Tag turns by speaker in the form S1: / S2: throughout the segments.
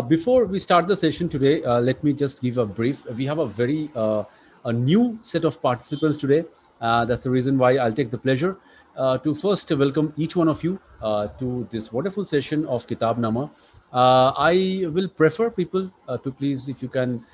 S1: Before we start the session today, let me just give a brief. We have a very a new set of participants today. That's the reason why I'll take the pleasure to first welcome each one of you to this wonderful session of Kitabnama. I will prefer people to please, if you can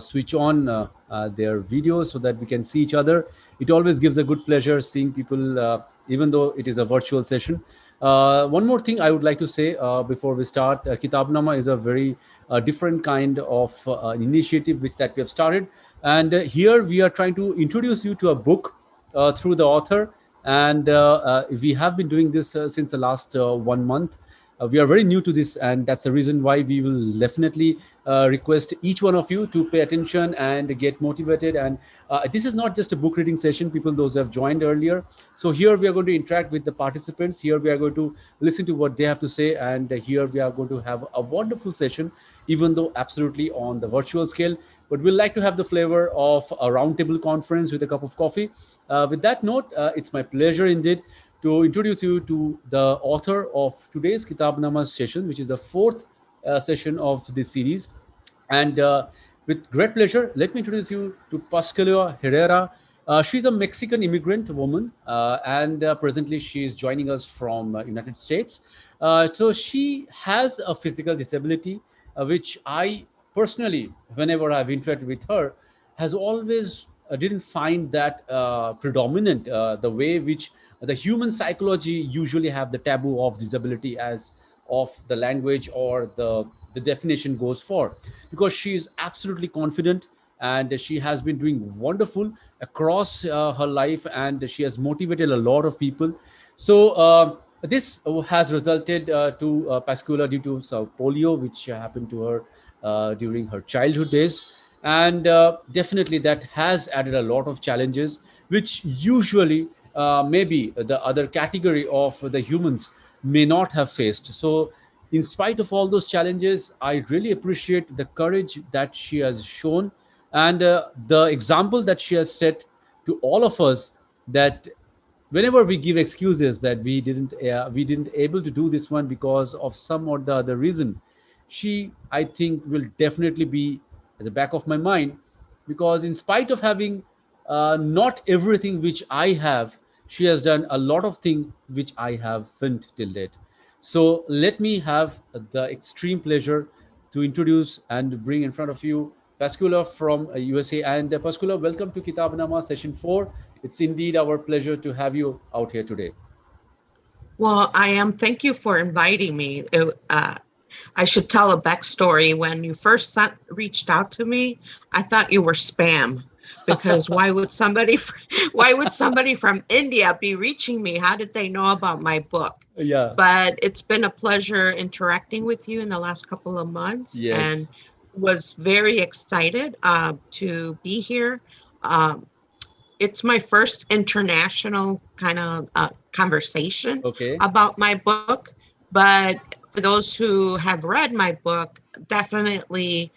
S1: switch on their videos so that we can see each other. It always gives a good pleasure seeing people, even though it is a virtual session. One more thing I would like to say before we start, Kitabnama is a very different kind of initiative which that we have started. And here we are trying to introduce you to a book through the author. And we have been doing this since the last 1 month. We are very new to this, and that's the reason why we will definitely request each one of you to pay attention and get motivated. And this is not just a book reading session, people, those who have joined earlier. So here we are going to interact with the participants. Here we are going to listen to what they have to say, and here we are going to have a wonderful session, even though absolutely on the virtual scale. But we'd like to have the flavor of a roundtable conference with a cup of coffee. With that note, it's my pleasure indeed to introduce you to the author of today's Kitabnama session, which is the fourth session of this series. And with great pleasure, let me introduce you to Pascuala Herrera. She's a Mexican immigrant woman, and presently she is joining us from United States. So she has a physical disability, which I personally, whenever I've interacted with her, has always didn't find that predominant the way which the human psychology usually have the taboo of disability as of the language or the definition goes for, because she is absolutely confident and she has been doing wonderful across her life, and she has motivated a lot of people. So this has resulted to Pascuala due to polio, which happened to her during her childhood days. And definitely that has added a lot of challenges, which usually maybe the other category of the humans may not have faced. So in spite of all those challenges, I really appreciate the courage that she has shown, and the example that she has set to all of us, that whenever we give excuses that we didn't able to do this one because of some or the other reason, she, I think, will definitely be at the back of my mind, because in spite of having not everything which I have, she has done a lot of things which I haven't till date. So let me have the extreme pleasure to introduce and bring in front of you Pascuala from USA. And Pascuala, welcome to Kitabnama Session 4. It's indeed our pleasure to have you out here today.
S2: Well, I am. Thank you for inviting me. I should tell a backstory. When you first reached out to me, I thought you were spam, because why would somebody from India be reaching me? How did they know about my book?
S1: Yeah.
S2: But it's been a pleasure interacting with you in the last couple of months,
S1: Yes.
S2: and was very excited to be here. Um, it's my first international kind of conversation
S1: Okay.
S2: about my book. But for those who have read my book, definitely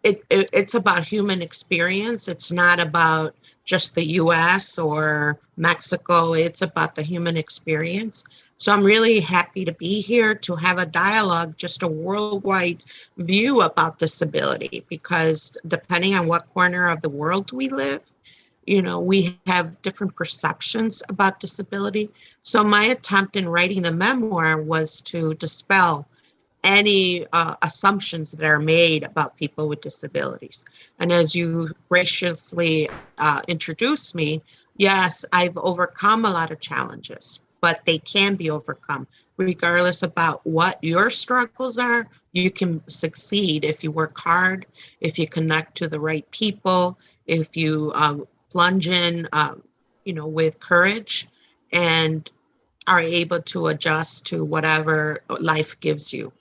S2: it's about human experience. It's not about just the US or Mexico. It's about the human experience. So I'm really happy to be here to have a dialogue, just a worldwide view about disability, because depending on what corner of the world we live, we have different perceptions about disability. So my attempt in writing the memoir was to dispel any assumptions that are made about people with disabilities. And as you graciously introduced me, yes, I've overcome a lot of challenges, but they can be overcome. Regardless about what your struggles are, you can succeed if you work hard, if you connect to the right people, if you plunge in, with courage, and are able to adjust to whatever life gives you.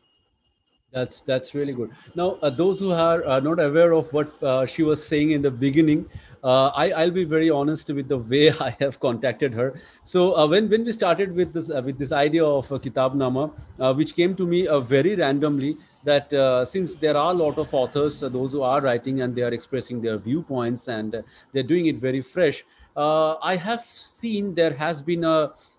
S1: That's really good. Now, those who are not aware of what she was saying in the beginning, I'll be very honest with the way I have contacted her. So when we started with this idea of Kitabnama, which came to me very randomly, that since there are a lot of authors, those who are writing and they are expressing their viewpoints, and they're doing it very fresh. I have seen there has been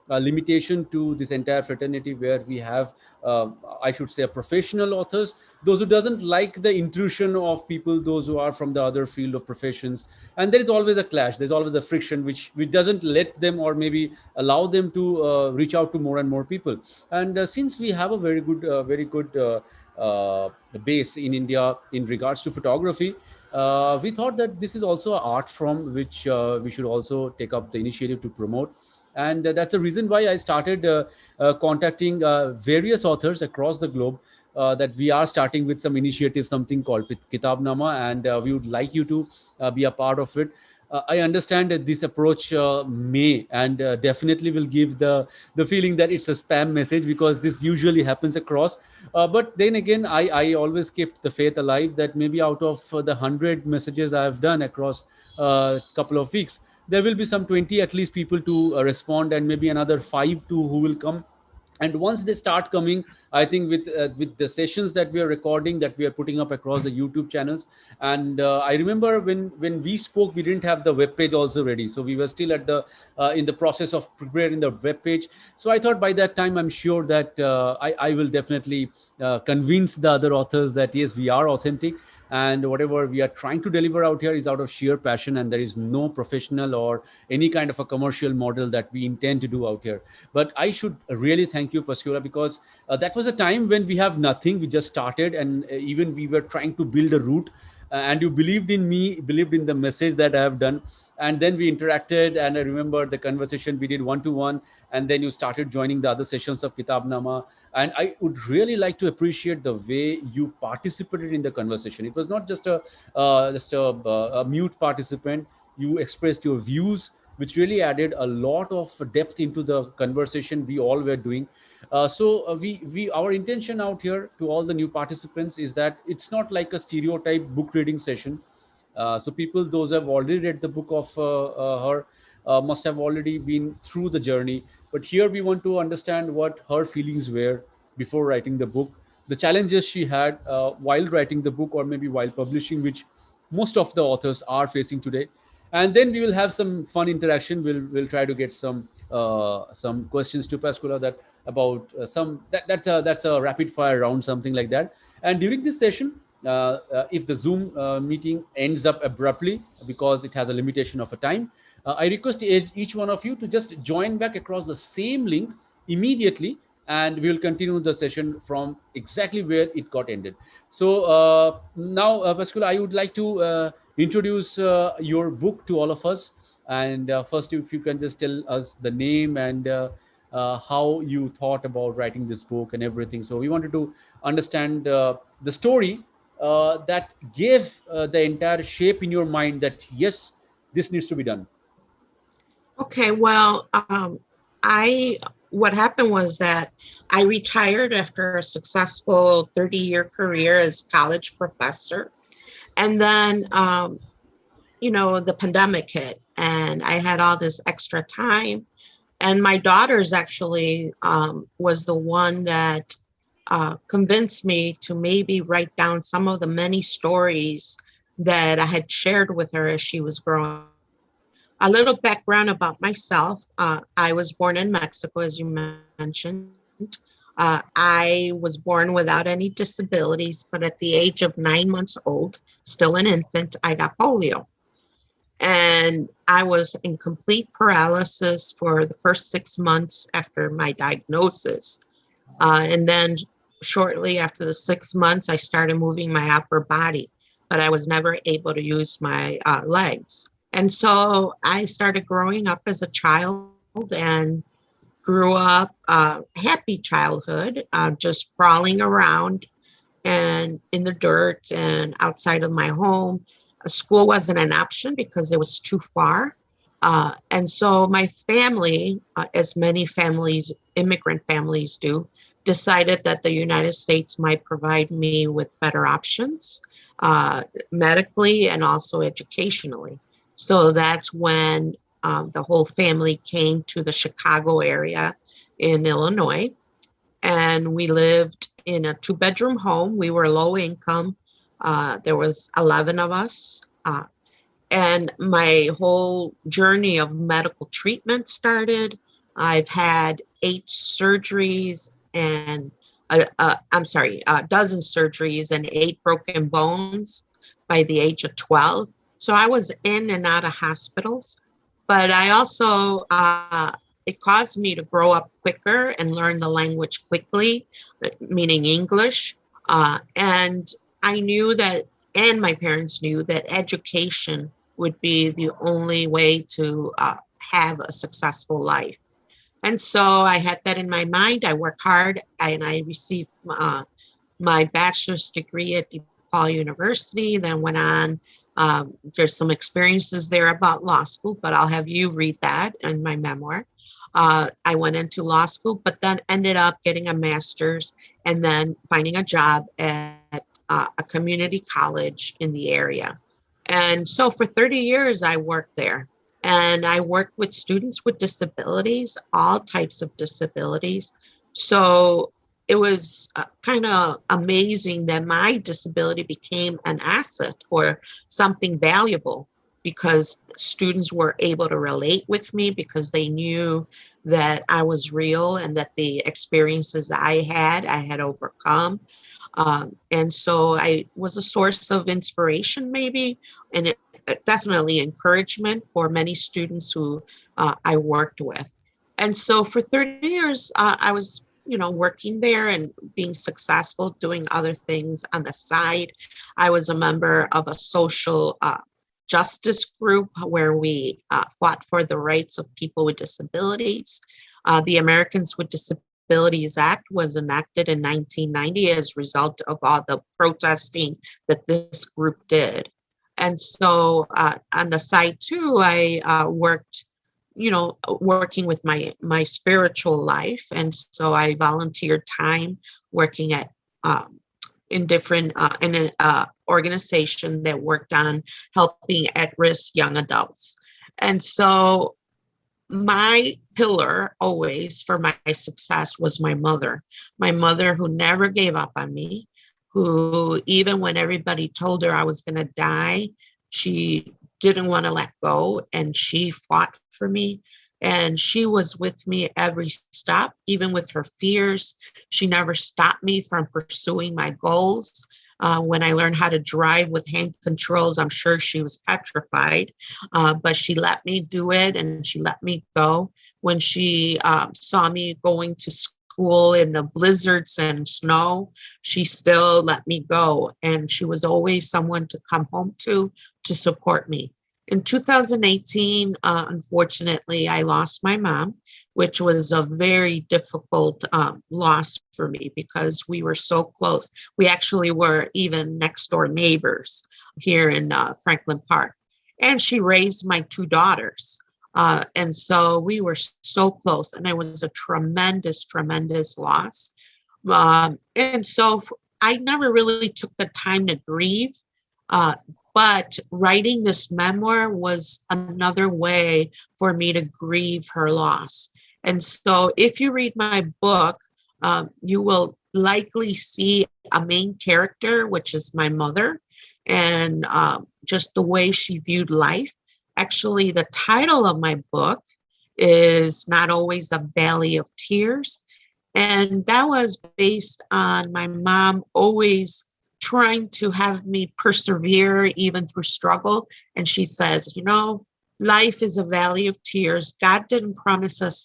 S1: limitation to this entire fraternity, where we have, uh, I should say, professional authors, those who doesn't like the intrusion of people, those who are from the other field of professions, and there is always a clash. There's always a friction, which doesn't let them, or maybe allow them to reach out to more and more people. And since we have a very good base in India in regards to photography, we thought that this is also an art form which we should also take up the initiative to promote. And that's the reason why I started contacting various authors across the globe, that we are starting with some initiative, something called Kitabnama, and we would like you to be a part of it. I understand that this approach may and definitely will give the feeling that it's a spam message, because this usually happens across. But then again, I always kept the faith alive that maybe out of the 100 messages I have done across a couple of weeks, there will be some 20 at least people to respond, and maybe another five to who will come. And once they start coming, I think with the sessions that we are recording, that we are putting up across the YouTube channels. And I remember when we spoke, we didn't have the web page also ready, so we were still at the in the process of preparing the web page. So I thought by that time, I'm sure that I will definitely convince the other authors that yes, we are authentic, and whatever we are trying to deliver out here is out of sheer passion, and there is no professional or any kind of a commercial model that we intend to do out here. But I should really thank you, Pascuala, because that was a time when we have nothing. We just started, and even we were trying to build a route. And you believed in me, believed in the message that I have done. And then we interacted, and I remember the conversation we did one to one. And then you started joining the other sessions of Kitabnama. And I would really like to appreciate the way you participated in the conversation. It was not just a mute participant. You expressed your views, which really added a lot of depth into the conversation we all were doing. So we our intention out here to all the new participants is that it's not like a stereotype book reading session. So people, those who have already read the book of her, must have already been through the journey. But here we want to understand what her feelings were before writing the book, the challenges she had while writing the book, or maybe while publishing, which most of the authors are facing today. And then we will have some fun interaction. We'll try to get some questions to Pascuala, that about that's a rapid fire round, something like that. And during this session, if the Zoom meeting ends up abruptly because it has a limitation of a time, I request each one of you to just join back across the same link immediately, and we will continue the session from exactly where it got ended. So now, Pascuala, I would like to introduce your book to all of us. And first, if you can just tell us the name and how you thought about writing this book and everything. So we wanted to understand the story that gave the entire shape in your mind that yes, this needs to be done.
S2: Okay, well, I what happened was that I retired after a successful 30-year career as college professor. And then, the pandemic hit, and I had all this extra time. And my daughter's actually was the one that convinced me to maybe write down some of the many stories that I had shared with her as she was growing up. A little background about myself. I was born in Mexico, as you mentioned. I was born without any disabilities, but at the age of 9 months old, still an infant, I got polio. And I was in complete paralysis for the first 6 months after my diagnosis. And then shortly after the 6 months, I started moving my upper body, but I was never able to use my legs. And so I started growing up as a child and grew up happy childhood, just crawling around and in the dirt and outside of my home. School wasn't an option because it was too far. And so my family, as many families, immigrant families do, decided that the United States might provide me with better options medically and also educationally. So that's when the whole family came to the Chicago area in Illinois. And we lived in a two-bedroom home. We were low income. There was 11 of us. And my whole journey of medical treatment started. I've had 8 surgeries and a dozen surgeries and 8 broken bones by the age of 12. So I was in and out of hospitals, but I also, it caused me to grow up quicker and learn the language quickly, meaning English. And I knew that, and my parents knew that education would be the only way to have a successful life. And so I had that in my mind. I worked hard and I received my bachelor's degree at DePaul University, then went on. There's some experiences there about law school, but I'll have you read that in my memoir. I went into law school, but then ended up getting a master's and then finding a job at a community college in the area. And so for 30 years, I worked there. And I worked with students with disabilities, all types of disabilities. So it was kind of amazing that my disability became an asset or something valuable because students were able to relate with me because they knew that I was real and that the experiences I had overcome. And so I was a source of inspiration, maybe, and definitely encouragement for many students who I worked with. And so for 30 years, I was, working there and being successful, doing other things on the side. I was a member of a social justice group where we fought for the rights of people with disabilities. The Americans with Disabilities Act was enacted in 1990 as a result of all the protesting that this group did. And so on the side too, I worked, working with my spiritual life, and so I volunteered time working at in different in an organization that worked on helping at-risk young adults. And so my pillar always for my success was my mother who never gave up on me, who even when everybody told her I was going to die, she didn't want to let go and she fought for me. And she was with me every step, even with her fears. She never stopped me from pursuing my goals. When I learned how to drive with hand controls, I'm sure she was petrified, but she let me do it and she let me go. When she saw me going to school in the blizzards and snow, she still let me go. And she was always someone to come home to support me. In 2018, unfortunately, I lost my mom, which was a very difficult loss for me because we were so close. We actually were even next door neighbors here in Franklin Park. And she raised my 2 daughters. And so we were so close, and it was a tremendous, tremendous loss. And so I never really took the time to grieve. But writing this memoir was another way for me to grieve her loss. And so if you read my book, you will likely see a main character, which is my mother, and just the way she viewed life. Actually, the title of my book is Not Always a Valley of Tears. And that was based on my mom always trying to have me persevere even through struggle. And she says, life is a valley of tears. God didn't promise us,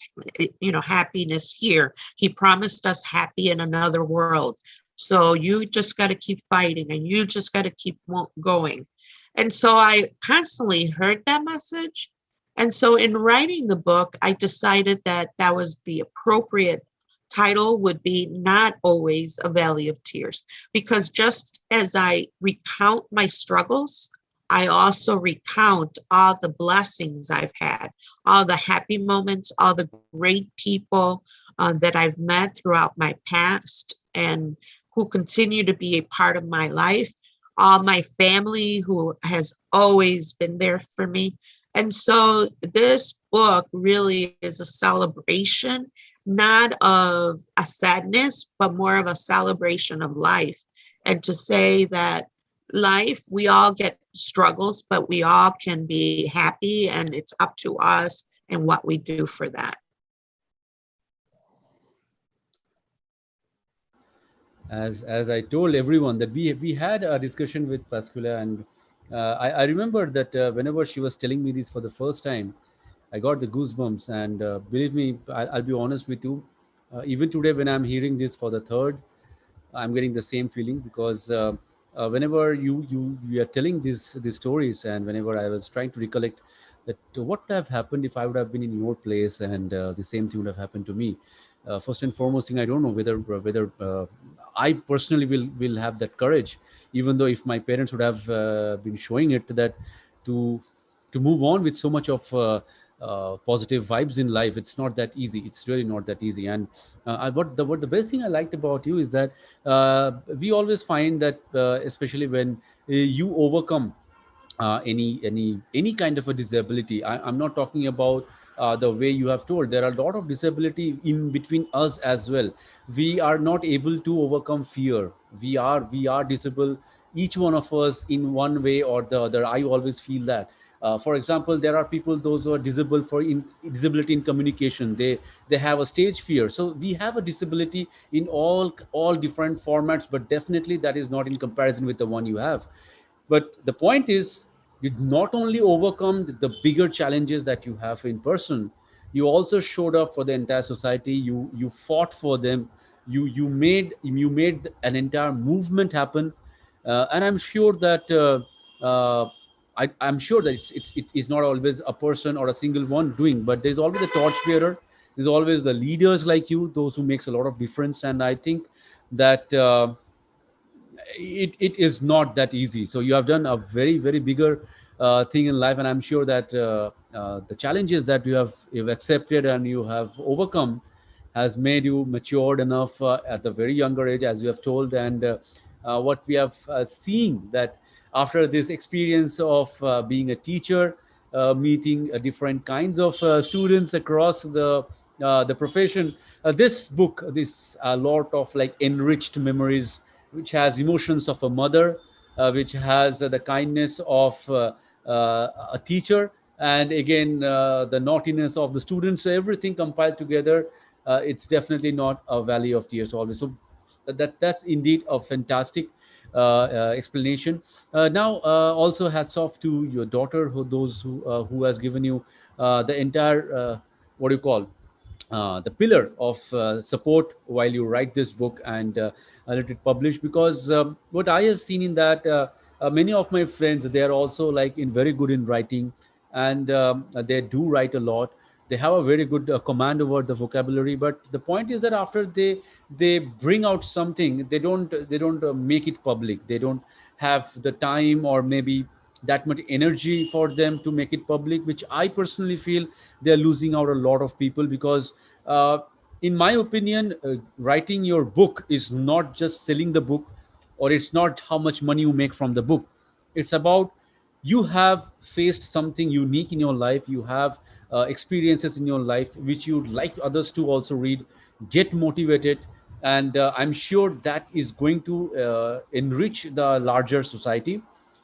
S2: happiness here. He promised us happy in another world. So you just got to keep fighting and you just got to keep going. And so I constantly heard that message. And so in writing the book, I decided that that was the appropriate title would be Not Always a Valley of Tears, because just as I recount my struggles, I also recount all the blessings I've had, all the happy moments, all the great people that I've met throughout my past and who continue to be a part of my life, all my family who has always been there for me. And so this book really is a celebration, not of a sadness, but more of a celebration of life. And to say that life, we all get struggles, but we all can be happy, and it's up to us and what we do for that.
S1: as I told everyone that we had a discussion with Pascuala, and I remember that whenever she was telling me this for the first time, I got the goosebumps. And believe me, I'll be honest with you. Even today, when I'm hearing this for the third, I'm getting the same feeling, because whenever you are telling these stories, and whenever I was trying to recollect that what would have happened if I would have been in your place, and the same thing would have happened to me. First and foremost thing, I don't know whether I personally will have that courage, even though if my parents would have been showing it, that to to move on with so much of positive vibes in life, it's not that easy. It's really not that easy. And what the best thing I liked about you is that we always find that especially when you overcome any kind of a disability. I'm not talking about the way you have told. There are a lot of disability in between us as well. We are not able to overcome fear. We are disabled, each one of us, in one way or the other. I always feel that. For example, there are people, those who are disabled for disability in communication. They have a stage fear. So we have a disability in all different formats, but definitely that is not in comparison with the one you have. But the point is, you not only overcome the bigger challenges that you have in person, you also showed up for the entire society. You fought for them. You made an entire movement happen. And I'm sure that I'm sure that it is not always a person or a single one doing, but there's always a torchbearer. There's always the leaders like you, those who makes a lot of difference. And I think that it is not that easy. So you have done a very very bigger thing in life, and I'm sure that the challenges that you've accepted and you have overcome has made you matured enough at the very younger age, as you have told. And what we have seen, that after this experience of being a teacher, meeting different kinds of students across the profession, this book, this lot of like enriched memories, which has emotions of a mother, which has the kindness of a teacher, and again the naughtiness of the students. So everything compiled together, it's definitely not a valley of tears always. So that's indeed a fantastic explanation. Now, also hats off to your daughter, who has given you the entire what do you call, the pillar of support while you write this book and let it publish. Because what I have seen in that, many of my friends, they are also like in very good in writing, and they do write a lot. They have a very good command over the vocabulary, but the point is that after they bring out something, they don't make it public. They don't have the time, or maybe that much energy for them to make it public, which I personally feel they're losing out a lot of people. Because uh, in my opinion, writing your book is not just selling the book, or it's not how much money you make from the book. It's about, you have faced something unique in your life. You have experiences in your life which you'd like others to also read, get motivated. And I'm sure that is going to enrich the larger society.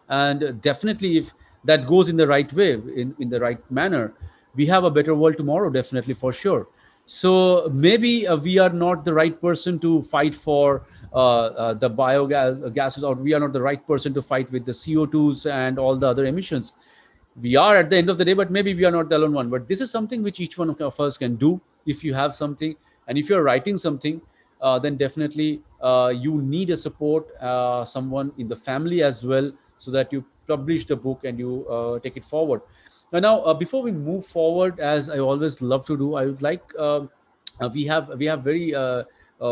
S1: And definitely, if that goes in the right way, in the right manner, we have a better world tomorrow, definitely, for sure. So maybe we are not the right person to fight for the biogas gases, or we are not the right person to fight with the CO2s and all the other emissions. We are at the end of the day, but maybe we are not the alone one. But this is something which each one of us can do. If you have something, and if you're writing something, then definitely you need a support, someone in the family as well, so that you publish the book and you take it forward. Now, before we move forward, as I always love to do, I would like, we have very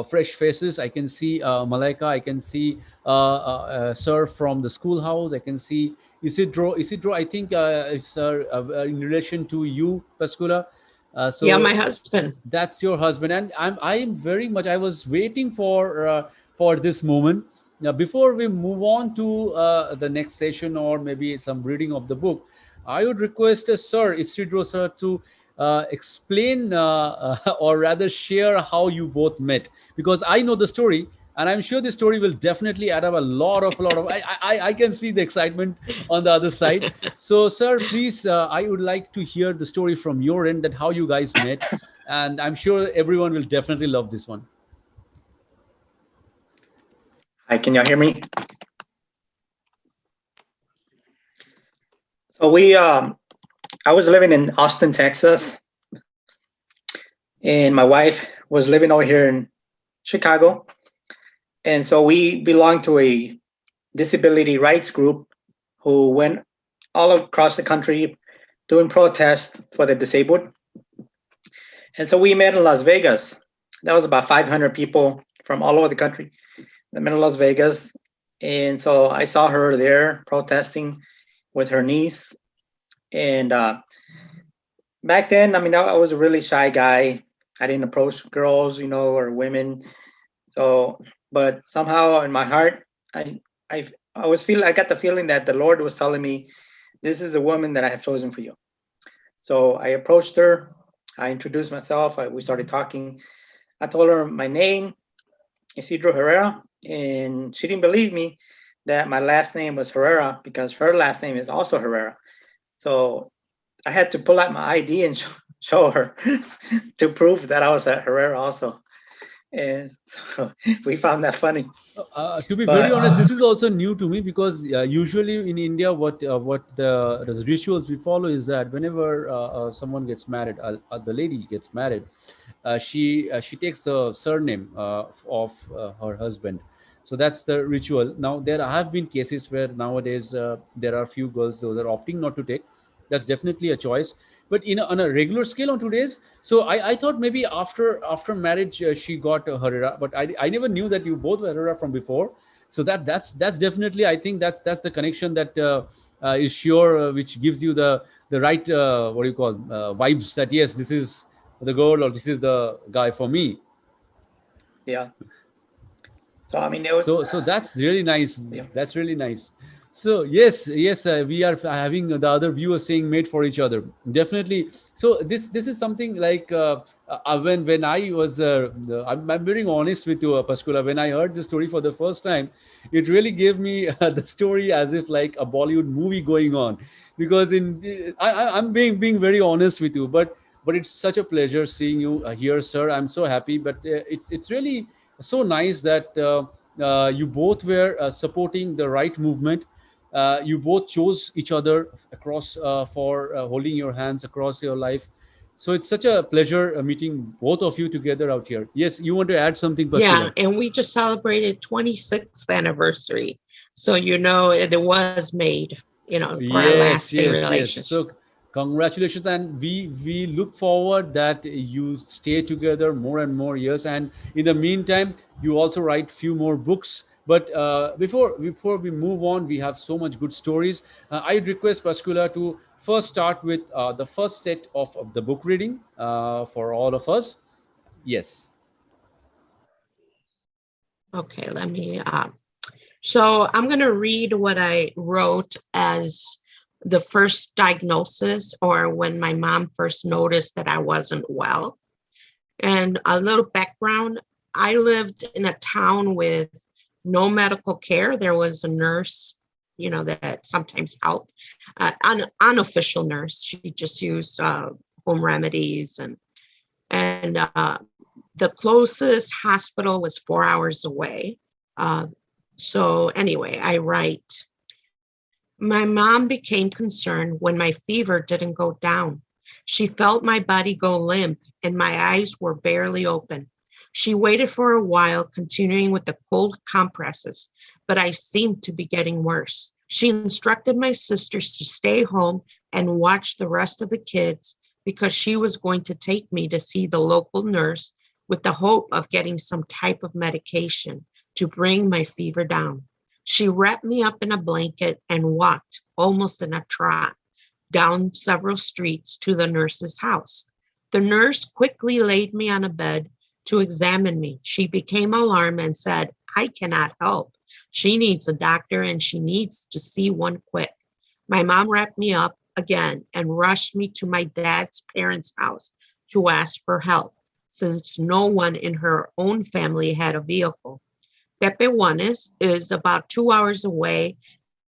S1: fresh faces. I can see Malaika. I can see Sir from the schoolhouse. I can see Isidro. Isidro, I think is in relation to you, Pascula.
S2: Yeah,
S1: So
S2: my husband.
S1: that's your husband, and I'm very much. I was waiting for this moment. Now, before we move on to the next session, or maybe some reading of the book, I would request Sir Isidro, sir, to explain, or rather share, how you both met, because I know the story, and I'm sure the story will definitely add up a lot of. I can see the excitement on the other side. So, sir, please, I would like to hear the story from your end, that how you guys met, and I'm sure everyone will definitely love this one.
S3: Hi, can y'all hear me? So I was living in Austin, Texas, and my wife was living over here in Chicago. And so we belonged to a disability rights group who went all across the country doing protests for the disabled. And so we met in Las Vegas. That was about 500 people from all over the country that met in Las Vegas. And so I saw her there protesting with her niece. And back then, I mean, I was a really shy guy. I didn't approach girls, or women. So, but somehow in my heart, I I got the feeling that the Lord was telling me, this is a woman that I have chosen for you. So I approached her. I introduced myself. We started talking. I told her my name, Isidro Herrera, and she didn't believe me that my last name was Herrera because her last name is also Herrera. So I had to pull out my ID and show her to prove that I was a Herrera also. And so we found that funny.
S1: To be very
S3: But
S1: honest, this is also new to me because usually in India, what the rituals we follow is that whenever someone gets married, the lady gets married, she takes the surname of her husband. So that's the ritual. Now there have been cases where nowadays there are few girls those are opting not to take. That's definitely a choice. But on a regular scale on today's, so I thought maybe after marriage she got Herrera, but I never knew that you both were Herrera from before. So that's definitely, I think that's the connection that is sure, which gives you the right what do you call vibes that yes, this is the girl or this is the guy for me.
S3: yeah, so I mean, it was,
S1: So that's really nice.
S3: yeah,
S1: That's really nice. So yes, we are having the other viewers saying made for each other, definitely. So this is something like when I was I'm very honest with you, Pascuala. When I heard the story for the first time, it really gave me the story as if like a Bollywood movie going on, because I'm being very honest with you, but it's such a pleasure seeing you here, sir. I'm so happy, but it's really so nice that you both were supporting the right movement. You both chose each other across for holding your hands across your life. So it's such a pleasure meeting both of you together out here. Yes, you want to add something,
S2: Yeah,
S1: Pascuala?
S2: and we just celebrated 26th anniversary. So it was made, for our
S1: Yes,
S2: lasting
S1: yes, yes.
S2: relationship.
S1: So congratulations, and we look forward that you stay together more and more years. And in the meantime, you also write few more books. But before we move on, we have so much good stories. I request Pascula to first start with the first set of the book reading for all of us. Yes.
S2: Okay, so I'm going to read what I wrote as the first diagnosis, or when my mom first noticed that I wasn't well. And a little background, I lived in a town with no medical care. There was a nurse, that sometimes helped, unofficial nurse. She just used home remedies, and the closest hospital was 4 hours away. Uh, so anyway, I write, my mom became concerned when my fever didn't go down. She felt my body go limp and my eyes were barely open. She waited for a while, continuing with the cold compresses, but I seemed to be getting worse. She instructed my sisters to stay home and watch the rest of the kids because she was going to take me to see the local nurse with the hope of getting some type of medication to bring my fever down. She wrapped me up in a blanket and walked, almost in a trot, down several streets to the nurse's house. The nurse quickly laid me on a bed to examine me. She became alarmed and said, I cannot help. She needs a doctor and she needs to see one quick. My mom wrapped me up again and rushed me to my dad's parents' house to ask for help, since no one in her own family had a vehicle. Pepe Juanes is about 2 hours away,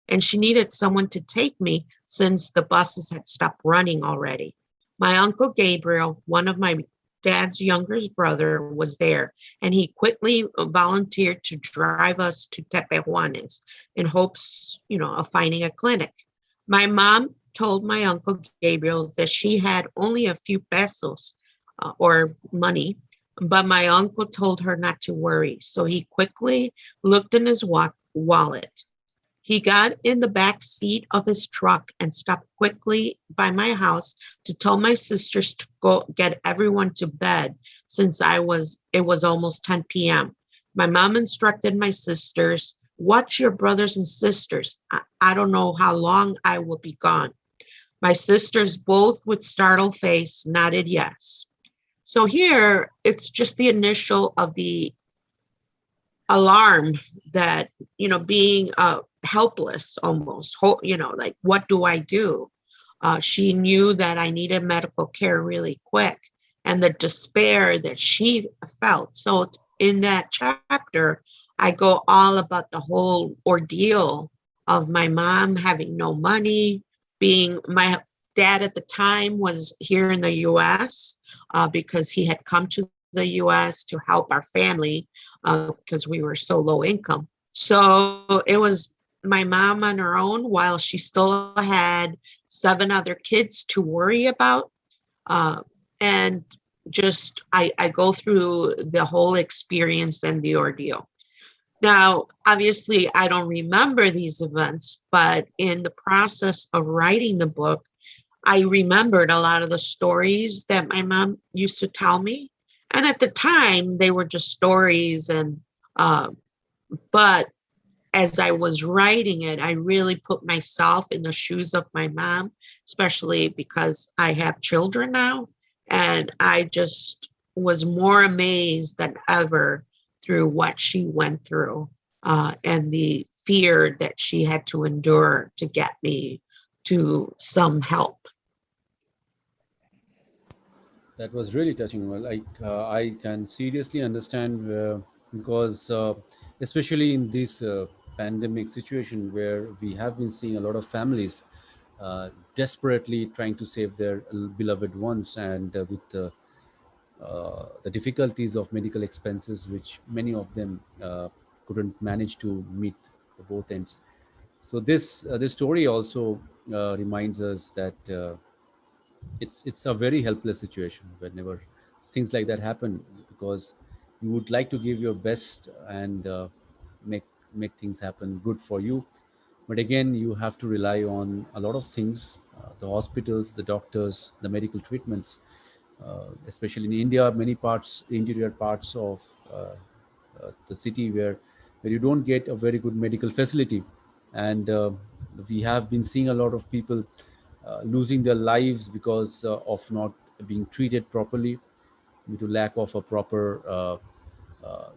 S2: and she needed someone to take me since the buses had stopped running already. My uncle Gabriel, one of my dad's youngest brother, was there, and he quickly volunteered to drive us to Tepehuanes in hopes, of finding a clinic. My mom told my uncle Gabriel that she had only a few pesos or money, but my uncle told her not to worry. So he quickly looked in his wallet. He got in the back seat of his truck and stopped quickly by my house to tell my sisters to go get everyone to bed since it was almost 10 p.m. My mom instructed my sisters, watch your brothers and sisters. I don't know how long I will be gone. My sisters, both with startled face, nodded yes. So here, it's just the initial of the alarm that, being helpless almost, like, what do I do? She knew that I needed medical care really quick, and the despair that she felt. So in that chapter, I go all about the whole ordeal of my mom having no money, being my dad at the time was here in the US because he had come to the US to help our family because we were so low income. So it was my mom on her own while she still had 7 other kids to worry about. Uh, and just, I go through the whole experience and the ordeal. Now, obviously, I don't remember these events, but in the process of writing the book, I remembered a lot of the stories that my mom used to tell me. And at the time, they were just stories. Uh, but as I was writing it, I really put myself in the shoes of my mom, especially because I have children now. And I just was more amazed than ever through what she went through and the fear that she had to endure to get me to some help.
S1: That was really touching. Well, I can seriously understand because, especially in this pandemic situation where we have been seeing a lot of families desperately trying to save their beloved ones, and with the difficulties of medical expenses, which many of them couldn't manage to meet the both ends. So this story also reminds us that. It's a very helpless situation whenever things like that happen, because you would like to give your best and make make things happen good for you, but again you have to rely on a lot of things, the hospitals, the doctors, the medical treatments, especially in India, many parts, interior parts of the city where you don't get a very good medical facility, and we have been seeing a lot of people losing their lives because of not being treated properly due to lack of a proper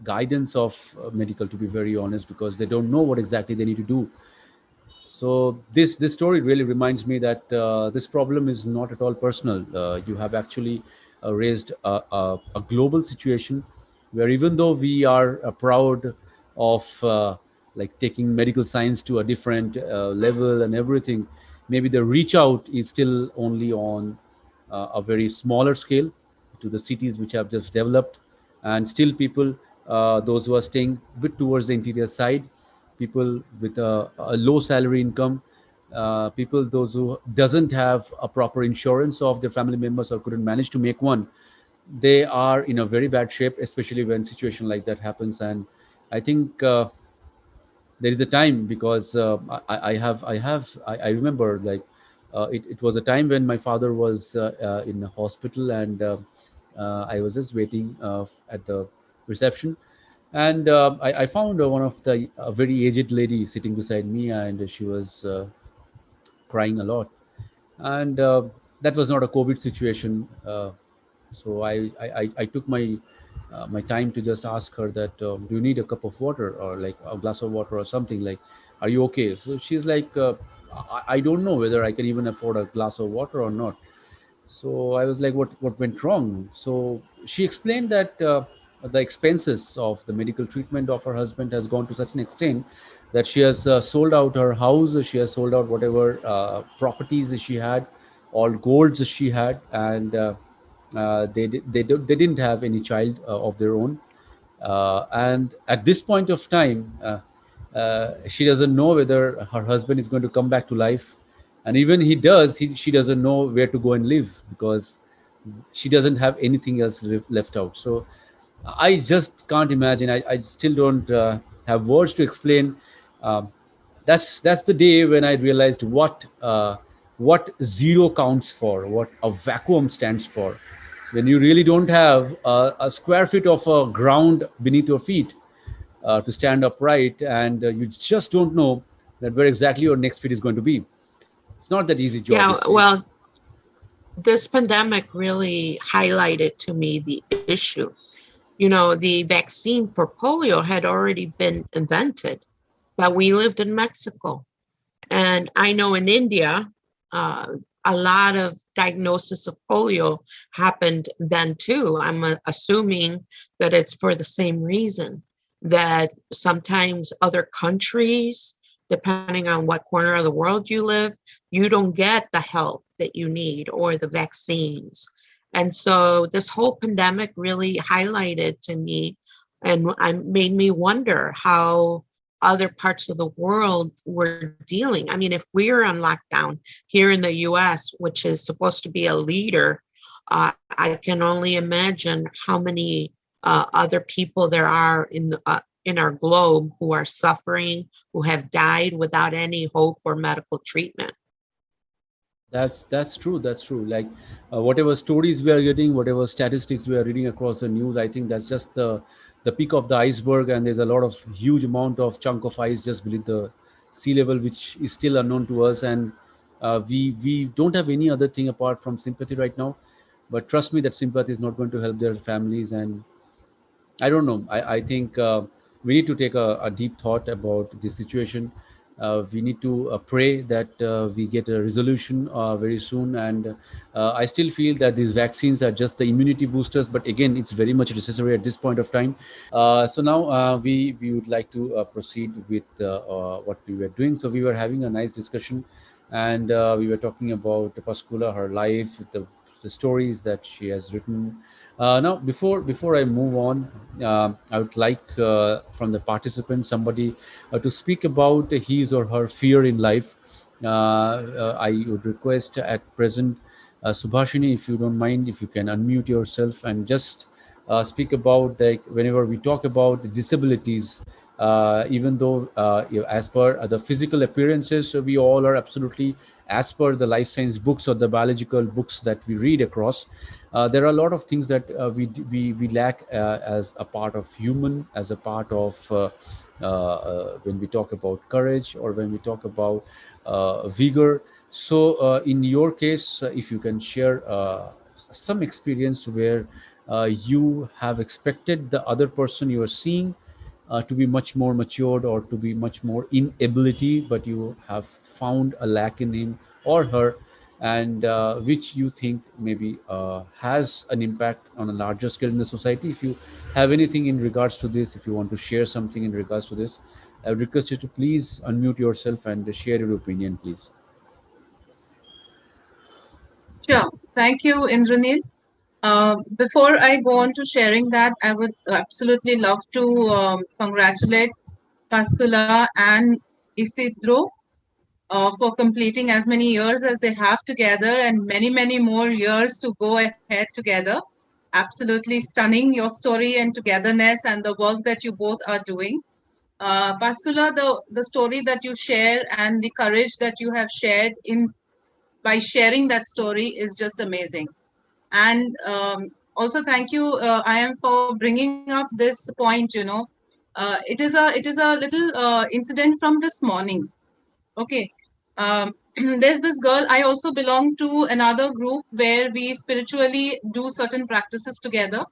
S1: guidance of medical, to be very honest, because they don't know what exactly they need to do. So this story really reminds me that this problem is not at all personal. You have actually raised a global situation where, even though we are proud of like taking medical science to a different level and everything, maybe the reach out is still only on a very smaller scale to the cities which have just developed, and still people, those who are staying a bit towards the interior side, people with a low salary income, people those who doesn't have a proper insurance of their family members or couldn't manage to make one, they are in a very bad shape, especially when situation like that happens. And I think there is a time, because I remember, like, it was a time when my father was in the hospital, and I was just waiting at the reception, and I found one of the a very aged lady sitting beside me, and she was crying a lot, and that was not a COVID situation. So I took my time to just ask her that, do you need a cup of water, or like a glass of water or something, like, are you okay? So she's like, I don't know whether I can even afford a glass of water or not. So I was like, what went wrong? So she explained that the expenses of the medical treatment of her husband has gone to such an extent that she has sold out her house, she has sold out whatever properties she had, all golds she had, and They didn't have any child of their own, and at this point of time, she doesn't know whether her husband is going to come back to life, and even he does, she doesn't know where to go and live because she doesn't have anything else left out. So I just can't imagine. I still don't have words to explain. Um, that's the day when I realized what zero counts for, what a vacuum stands for. When you really don't have a square feet of ground beneath your feet to stand upright, and you just don't know that where exactly your next feet is going to be. It's not that easy job.
S2: Yeah, well, this pandemic really highlighted to me the issue. The vaccine for polio had already been invented, but we lived in Mexico. And I know in India, uh, a lot of diagnosis of polio happened then too. I'm assuming that it's for the same reason, that sometimes other countries, depending on what corner of the world you live, you don't get the help that you need or the vaccines. And so this whole pandemic really highlighted to me and made me wonder how other parts of the world were dealing. I mean, if we're on lockdown here in the US, which is supposed to be a leader, I can only imagine how many other people there are in our globe who are suffering, who have died without any hope or medical treatment.
S1: That's true. That's true. Like whatever stories we are getting, whatever statistics we are reading across the news, I think that's just the peak of the iceberg, and there's a lot of huge amount of chunk of ice just beneath the sea level, which is still unknown to us, and we don't have any other thing apart from sympathy right now. But trust me, that sympathy is not going to help their families, and I don't know. I think we need to take a deep thought about the situation. We need to pray that we get a resolution very soon. And I still feel that these vaccines are just the immunity boosters, but again, it's very much necessary at this point of time. So now we would like to proceed with what we were doing. So we were having a nice discussion, and we were talking about Pascuala, her life, the stories that she has written. Now, before I move on, I would like from the participant somebody to speak about his or her fear in life. I would request at present, Subhashini, if you don't mind, if you can unmute yourself and just speak about, like, whenever we talk about disabilities, even though as per the physical appearances, we all are absolutely as per the life science books or the biological books that we read across. There are a lot of things that we lack as a part of human, as a part of when we talk about courage or when we talk about vigor. So, in your case, if you can share some experience where you have expected the other person you are seeing to be much more matured or to be much more in ability, but you have found a lack in him or her, and which you think maybe has an impact on a larger scale in the society. If you have anything in regards to this, if you want to share something in regards to this, I would request you to please unmute yourself and share your opinion, please.
S4: Sure. Thank you, Indranil. Before I go on to sharing that, I would absolutely love to congratulate Pascula and Isidro for completing as many years as they have together and many, many more years to go ahead together. Absolutely stunning, your story and togetherness and the work that you both are doing. Pascula, the story that you share and the courage that you have shared in by sharing that story is just amazing. And also thank you, I am, for bringing up this point. It is a little incident from this morning. Okay. There's this girl. I also belong to another group where we spiritually do certain practices together,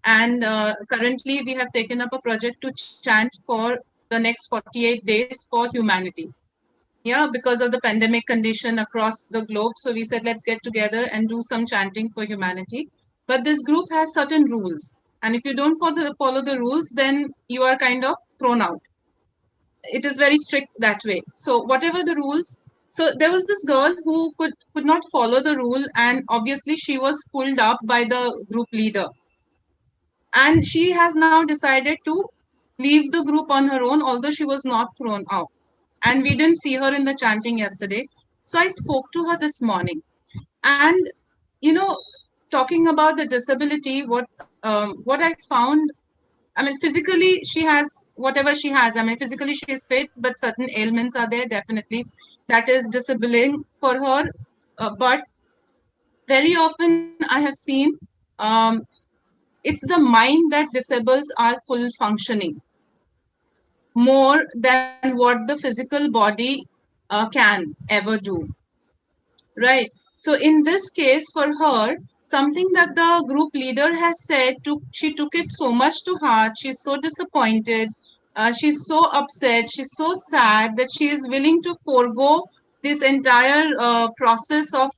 S4: and currently we have taken up a project to chant for the next 48 days for humanity. Yeah, because of the pandemic condition across the globe, so we said let's get together and do some chanting for humanity. But this group has certain rules, and if you don't follow the rules, then you are kind of thrown out. It is very strict that way. So whatever the rules, So there was this girl who could not follow the rule, and obviously she was pulled up by the group leader, and she has now decided to leave the group on her own, although she was not thrown off. And we didn't see her in the chanting yesterday. So I spoke to her this morning, and you know, talking about the disability, what I found, I mean, physically she has whatever she has. I mean, physically she is fit, but certain ailments are there definitely that is disabling for her. But very often I have seen, um, it's the mind that disables our full functioning more than what the physical body can ever do. Right. So in this case, for her, something that the group leader has said, she took it so much to heart. She's so disappointed. She's so upset. She's so sad that she is willing to forego this entire process of,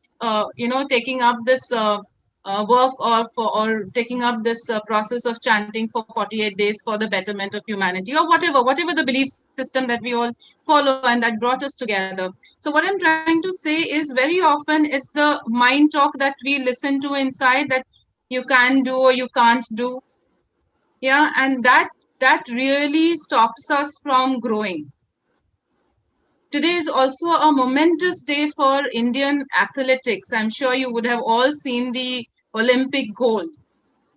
S4: taking up this work, or taking up this process of chanting for 48 days for the betterment of humanity, or whatever the belief system that we all follow and that brought us together. So what I'm trying to say is, very often it's the mind talk that we listen to inside, that you can do or you can't do. Yeah, and that really stops us from growing. Today is also a momentous day for Indian athletics. I'm sure you would have all seen the Olympic gold.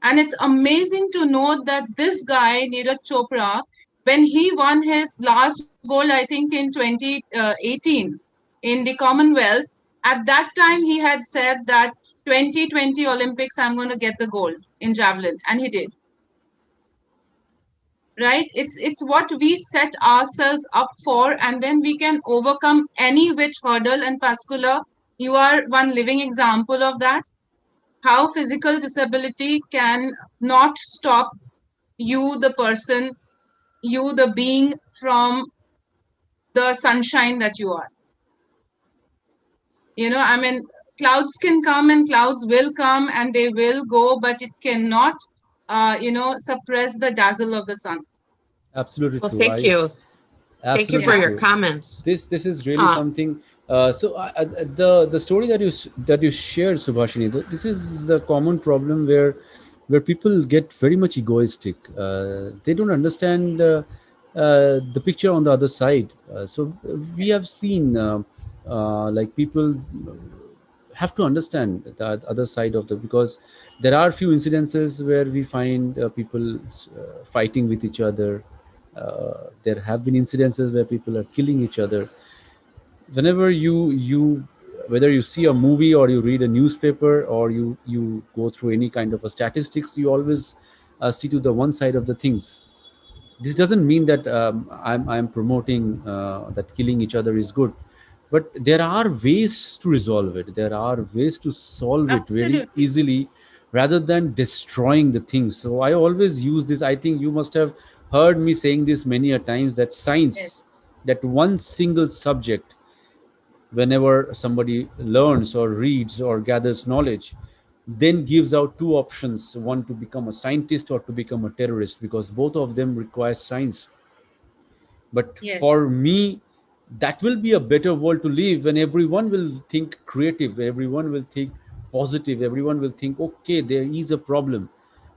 S4: And it's amazing to note that this guy, Neeraj Chopra, when he won his last gold, I think in 2018 in the Commonwealth, at that time he had said that 2020 Olympics, I'm going to get the gold in javelin. And he did. Right? It's what we set ourselves up for, and then we can overcome any which hurdle. And Pascuala, you are one living example of that. How physical disability can not stop you, the person, you, the being, from the sunshine that you are. I mean, clouds can come and clouds will come and they will go, but it cannot, suppress the dazzle of the sun.
S1: Absolutely
S2: Well,
S1: true.
S2: thank you. Thank you for
S1: Absolutely
S2: your
S1: true.
S2: comments.
S1: This is really
S2: Uh,
S1: something. The story that you shared, Subhashini, this is the common problem where people get very much egoistic. They don't understand the picture on the other side. So we have seen like people have to understand the other side of the, because there are few incidences where we find people fighting with each other. There have been incidences where people are killing each other. Whenever you whether you see a movie or you read a newspaper or you go through any kind of a statistics, you always see to the one side of the things. This doesn't mean that I'm promoting that killing each other is good, but there are ways to resolve it. There are ways to solve it very
S4: Absolutely.
S1: easily rather than destroying the things. So I always use this. I think you must have heard me saying this many a times, that science,
S4: Yes.
S1: that one single subject, whenever somebody learns or reads or gathers knowledge, then gives out two options: one, to become a scientist, or to become a terrorist, because both of them require science. But
S4: Yes.
S1: for me, that will be a better world to live when everyone will think creative, everyone will think positive, everyone will think, okay, there is a problem,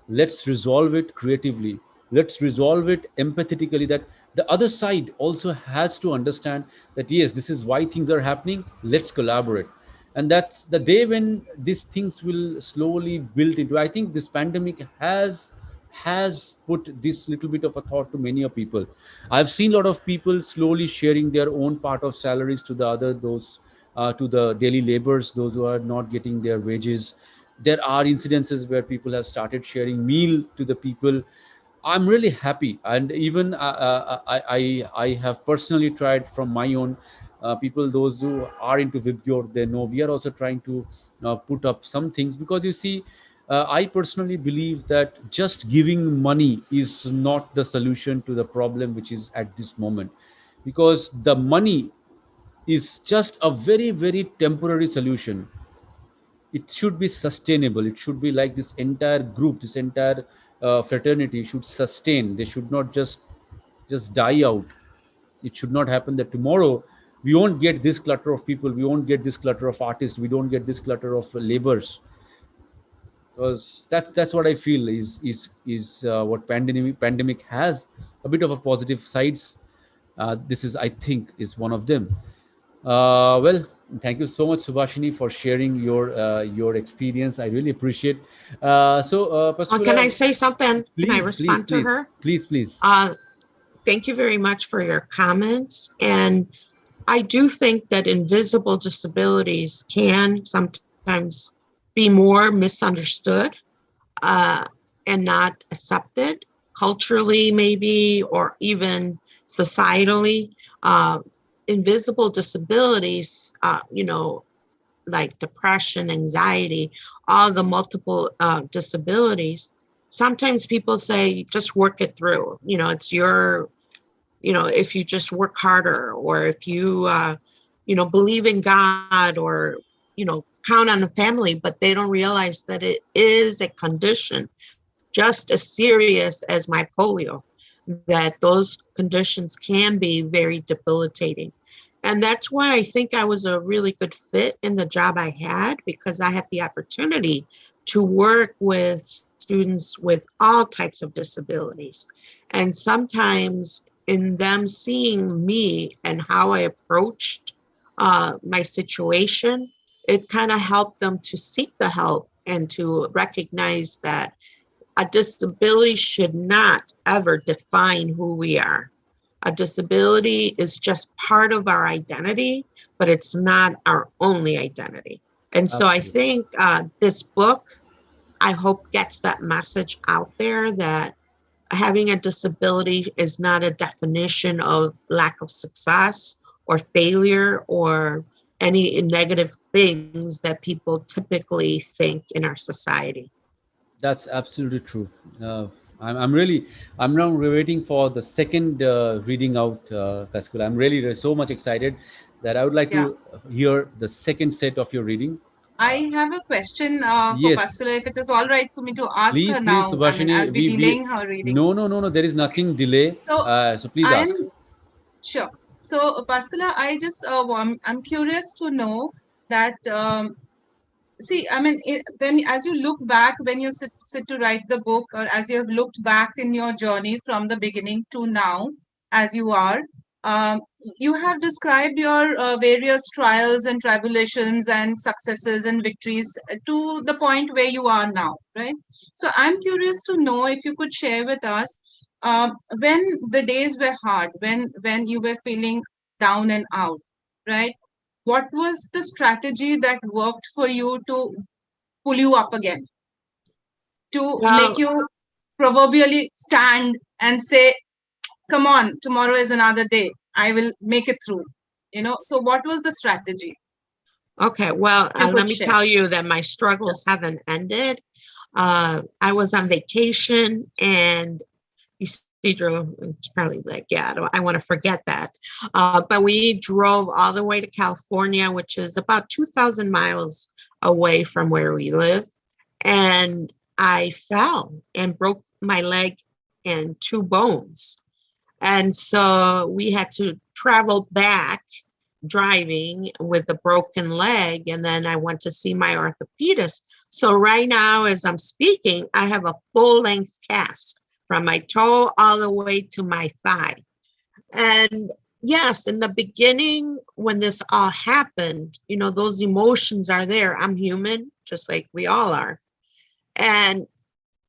S1: let's resolve it creatively, let's resolve it empathetically, that the other side also has to understand that yes, this is why things are happening, let's collaborate. And that's the day when these things will slowly build into. I think this pandemic has put this little bit of a thought to many of people. I've seen a lot of people slowly sharing their own part of salaries to the other, those to the daily laborers, those who are not getting their wages. There are incidences where people have started sharing meal to the people. I'm really happy, and even I have personally tried from my own people. Those who are into Vibgyor, they know we are also trying to put up some things, because you see, I personally believe that just giving money is not the solution to the problem which is at this moment, because the money is just a very very temporary solution. It should be sustainable. It should be like this entire group, this entire fraternity should sustain. They should not just die out. It should not happen that tomorrow we won't get this clutter of people, we won't get this clutter of artists, we don't get this clutter of laborers. Because that's what I feel is what pandemic has a bit of a positive sides. This is, I think, is one of them. Well, thank you so much, Subhashini, for sharing your experience. I really appreciate.
S2: Can I
S1: Pascuala,
S2: say something? Can I
S1: please, please,
S2: respond to
S1: please,
S2: her?
S1: please, please.
S2: Thank you very much for your comments. And I do think that invisible disabilities can sometimes be more misunderstood uh, and not accepted culturally, maybe, or even societally. Uh, Invisible disabilities, like depression, anxiety, all the multiple disabilities. Sometimes people say, just work it through. It's your, if you just work harder, or if you, believe in God, or, count on the family, but they don't realize that it is a condition just as serious as my polio, that those conditions can be very debilitating. And that's why I think I was a really good fit in the job I had, because I had the opportunity to work with students with all types of disabilities. And sometimes in them seeing me and how I approached my situation, it kind of helped them to seek the help and to recognize that a disability should not ever define who we are. A disability is just part of our identity, but it's not our only identity. And so I
S1: Absolutely.
S2: think this book, I hope, gets that message out there that having a disability is not a definition of lack of success or failure or any negative things that people typically think in our society.
S1: That's absolutely true. Uh, I'm now waiting for the second reading out, Pascal. I'm really so much excited that I would like
S4: Yeah.
S1: to hear the second set of your reading.
S4: I have a question for
S1: Yes,
S4: Pascuala, if it is all right for me to ask
S1: please,
S4: her
S1: please,
S4: now. I mean, I'll
S1: Subhashini.
S4: be
S1: We
S4: delaying her reading.
S1: no, no, no, no. There is nothing delay.
S4: So
S1: So please
S4: I'm
S1: ask.
S4: sure. So, Pascuala, I'm curious to know that see, I mean, when as you look back, when you sit to write the book, or as you have looked back in your journey from the beginning to now, as you are, um, you have described your various trials and tribulations and successes and victories to the point where you are now, right? So I'm curious to know if you could share with us when the days were hard, when you were feeling down and out, right? What was the strategy that worked for you to pull you up again, to make
S2: Well,
S4: you proverbially stand and say, come on, tomorrow is another day, I will make it through, so what was the strategy,
S2: okay, well,
S4: if you
S2: let
S4: could
S2: me
S4: share?
S2: tell you that my struggles haven't ended. I was on vacation, and Isidro, it's probably like, yeah, I want to forget that. But we drove all the way to California, which is about 2,000 miles away from where we live. And I fell and broke my leg and two bones. And so we had to travel back driving with a broken leg. And then I went to see my orthopedist. So right now, as I'm speaking, I have a full length cast from my toe all the way to my thigh. And yes, in the beginning, when this all happened, those emotions are there. I'm human, just like we all are. And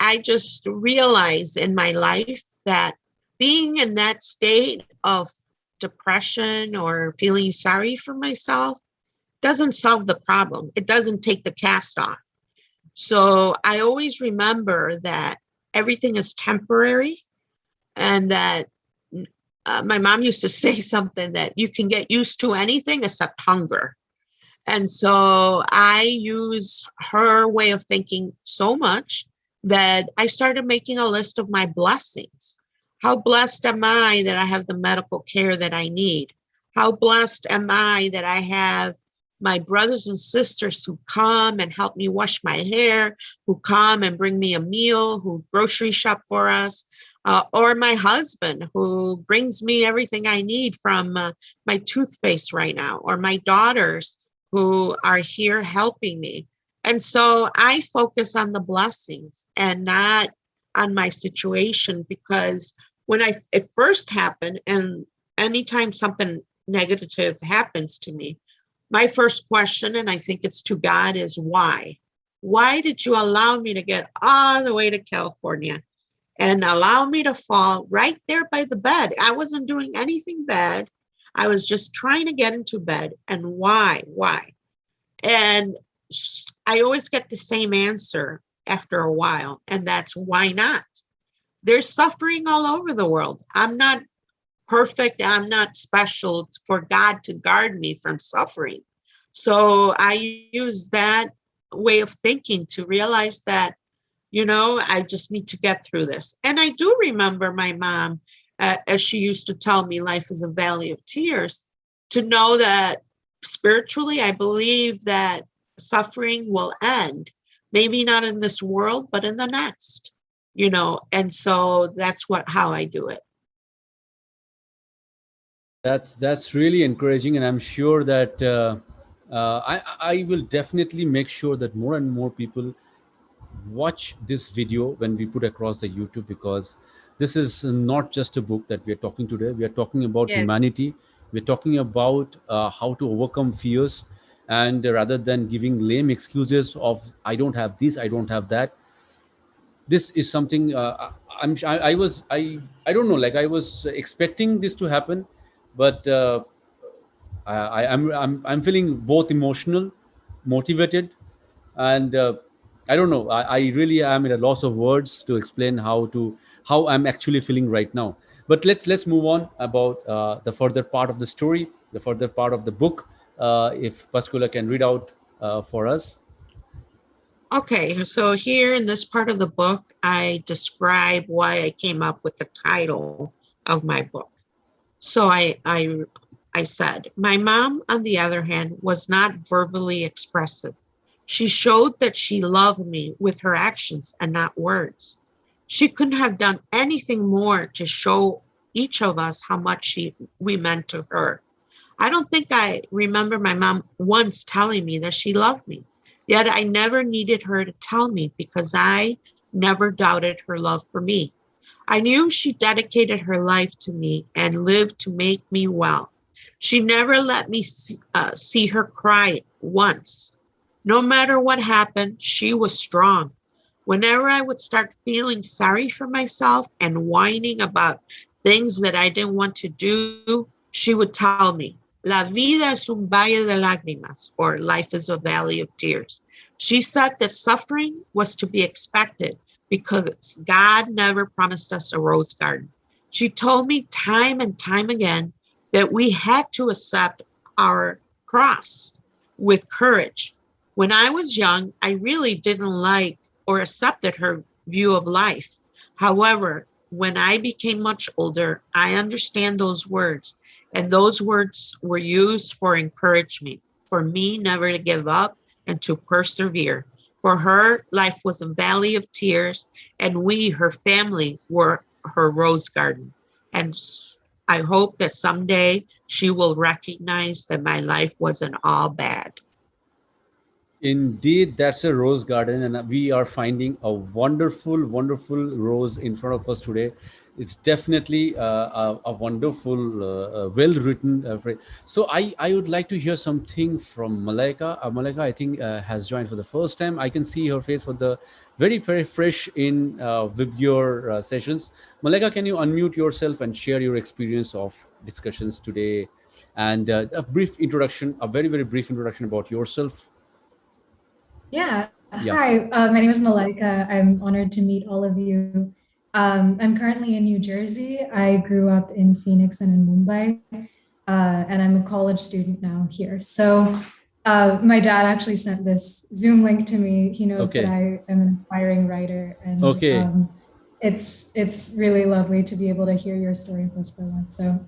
S2: I just realized in my life that being in that state of depression or feeling sorry for myself doesn't solve the problem. It doesn't take the cast off. So I always remember that everything is temporary, and that my mom used to say something that you can get used to anything except hunger. And so I use her way of thinking so much that I started making a list of my blessings. How blessed am I that I have the medical care that I need? How blessed am I that I have my brothers and sisters who come and help me wash my hair, who come and bring me a meal, who grocery shop for us? or my husband who brings me everything I need from my toothpaste right now, or my daughters who are here helping me. And so I focus on the blessings and not on my situation, because when it first happened, and anytime something negative happens to me, my first question, and I think it's to God, is why? Why did you allow me to get all the way to California and allow me to fall right there by the bed? I wasn't doing anything bad. I was just trying to get into bed. And why? Why? And I always get the same answer after a while, and that's why not? There's suffering all over the world. I'm not perfect. I'm not special. It's for God to guard me from suffering. So I use that way of thinking to realize that, I just need to get through this. And I do remember my mom, as she used to tell me, life is a valley of tears, to know that spiritually, I believe that suffering will end, maybe not in this world, but in the next, and so that's how I do it.
S1: That's really encouraging, and I'm sure that I will definitely make sure that more and more people watch this video when we put across the YouTube, because this is not just a book that we are talking today. We are talking about
S4: Yes.
S1: humanity. We're talking about how to overcome fears, and rather than giving lame excuses of I don't have this, I don't have that. This is something I don't know. Like I was expecting this to happen, but I'm feeling both emotional, motivated, and I don't know. I really am at a loss of words to explain how I'm actually feeling right now. But let's move on about the further part of the story, the further part of the book. If Pascuala can read out for us.
S2: Okay, so here in this part of the book, I describe why I came up with the title of my book. So I said, my mom, on the other hand, was not verbally expressive. She showed that she loved me with her actions and not words. She couldn't have done anything more to show each of us how much we meant to her. I don't think I remember my mom once telling me that she loved me. Yet I never needed her to tell me, because I never doubted her love for me. I knew she dedicated her life to me and lived to make me well. She never let me see her cry once. No matter what happened, she was strong. Whenever I would start feeling sorry for myself and whining about things that I didn't want to do, she would tell me, La vida es un valle de lágrimas, or life is a valley of tears. She said that suffering was to be expected because God never promised us a rose garden. She told me time and time again that we had to accept our cross with courage. When I was young, I really didn't like or accepted her view of life. However, when I became much older, I understand those words, and those words were used for encouragement, for me never to give up and to persevere. For her, life was a valley of tears, and we, her family, were her rose garden. And I hope that someday she will recognize that my life wasn't all bad.
S1: Indeed, that's a rose garden, and we are finding a wonderful, wonderful rose in front of us today. It's definitely a wonderful, well-written phrase. So, I would like to hear something from Malaika. Malaika, I think, has joined for the first time. I can see her face for the very, very fresh in with your sessions. Malaika, can you unmute yourself and share your experience of discussions today, and a brief introduction, a very, very brief introduction about yourself.
S5: Yeah.
S1: Yeah.
S5: Hi, my name is Malaika. I'm honored to meet all of you. I'm currently in New Jersey. I grew up in Phoenix and in Mumbai, and I'm a college student now here. So my dad actually sent this Zoom link to me. He knows that
S1: Okay.
S5: I am an aspiring writer, and
S1: Okay.
S5: it's really lovely to be able to hear your story, Pascuala. So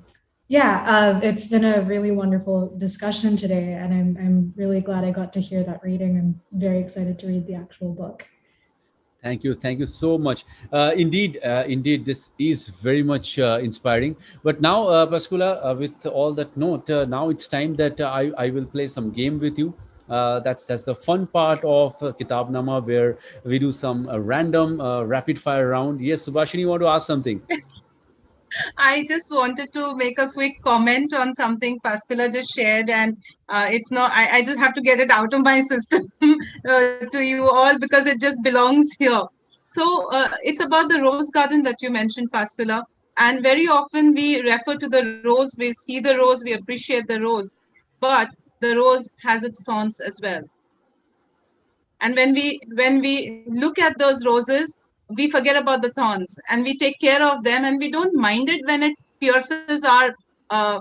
S5: yeah, it's been a really wonderful discussion today, and I'm really glad I got to hear that reading. I'm very excited to read the actual book.
S1: Thank you so much. Indeed, this is very much inspiring. But now, Pascula, with all that note, now it's time that I will play some game with you. That's the fun part of Kitabnama, where we do some random rapid fire round. Yes, Subhashini, you want to ask something?
S4: I just wanted to make a quick comment on something Pascula just shared, and it's not. I just have to get it out of my system to you all because it just belongs here. So it's about the rose garden that you mentioned, Pascula, and very often we refer to the rose. We see the rose, we appreciate the rose, but the rose has its thorns as well. And when we look at those roses, we forget about the thorns and we take care of them, and we don't mind it when it pierces our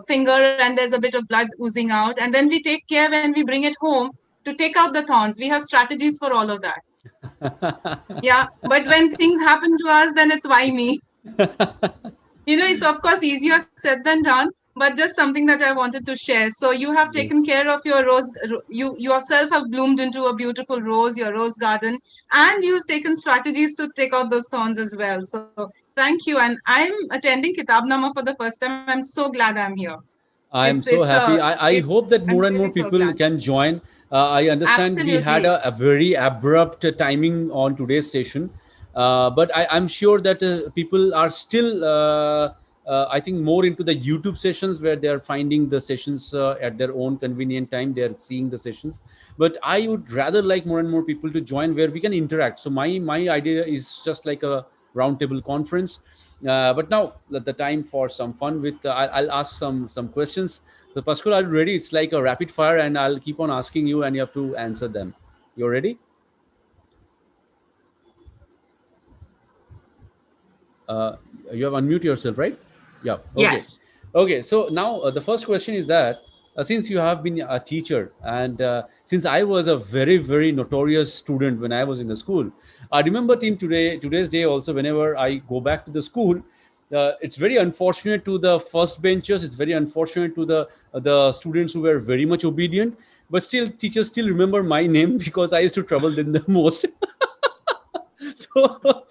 S4: finger and there's a bit of blood oozing out, and then we take care when we bring it home to take out the thorns. We have strategies for all of that. Yeah, but when things happen to us, then it's why me. It's of course easier said than done, but just something that I wanted to share. So you have taken
S1: Yes.
S4: care of your rose. You yourself have bloomed into a beautiful rose, your rose garden, and you've taken strategies to take out those thorns as well. So thank you. And I'm attending Kitabnama for the first time. I'm so glad I'm here.
S1: I'm
S4: It's
S1: so happy.
S4: it.
S1: I hope that
S4: I'm
S1: more and
S4: really
S1: more
S4: so glad.
S1: people can join. I understand we had
S4: Absolutely.
S1: a very abrupt timing on today's session, but I'm sure that people are still, I think, more into the YouTube sessions where they are finding the sessions at their own convenient time. They are seeing the sessions. But I would rather like more and more people to join where we can interact. So my idea is just like a roundtable conference. But now the time for some fun with I'll ask some questions. So Pascal, are you ready? It's like a rapid fire, and I'll keep on asking you, and you have to answer them. You're ready? Uh, you have unmute yourself, right? Yeah. Okay.
S2: Yes.
S1: Okay. So now the first question is that since you have been a teacher, and since I was a very notorious student when I was in the school, I remember team today's day also. Whenever I go back to the school, it's very unfortunate to the first benchers. It's very unfortunate to the students who were very much obedient. But still, teachers still remember my name because I used to trouble them the most. So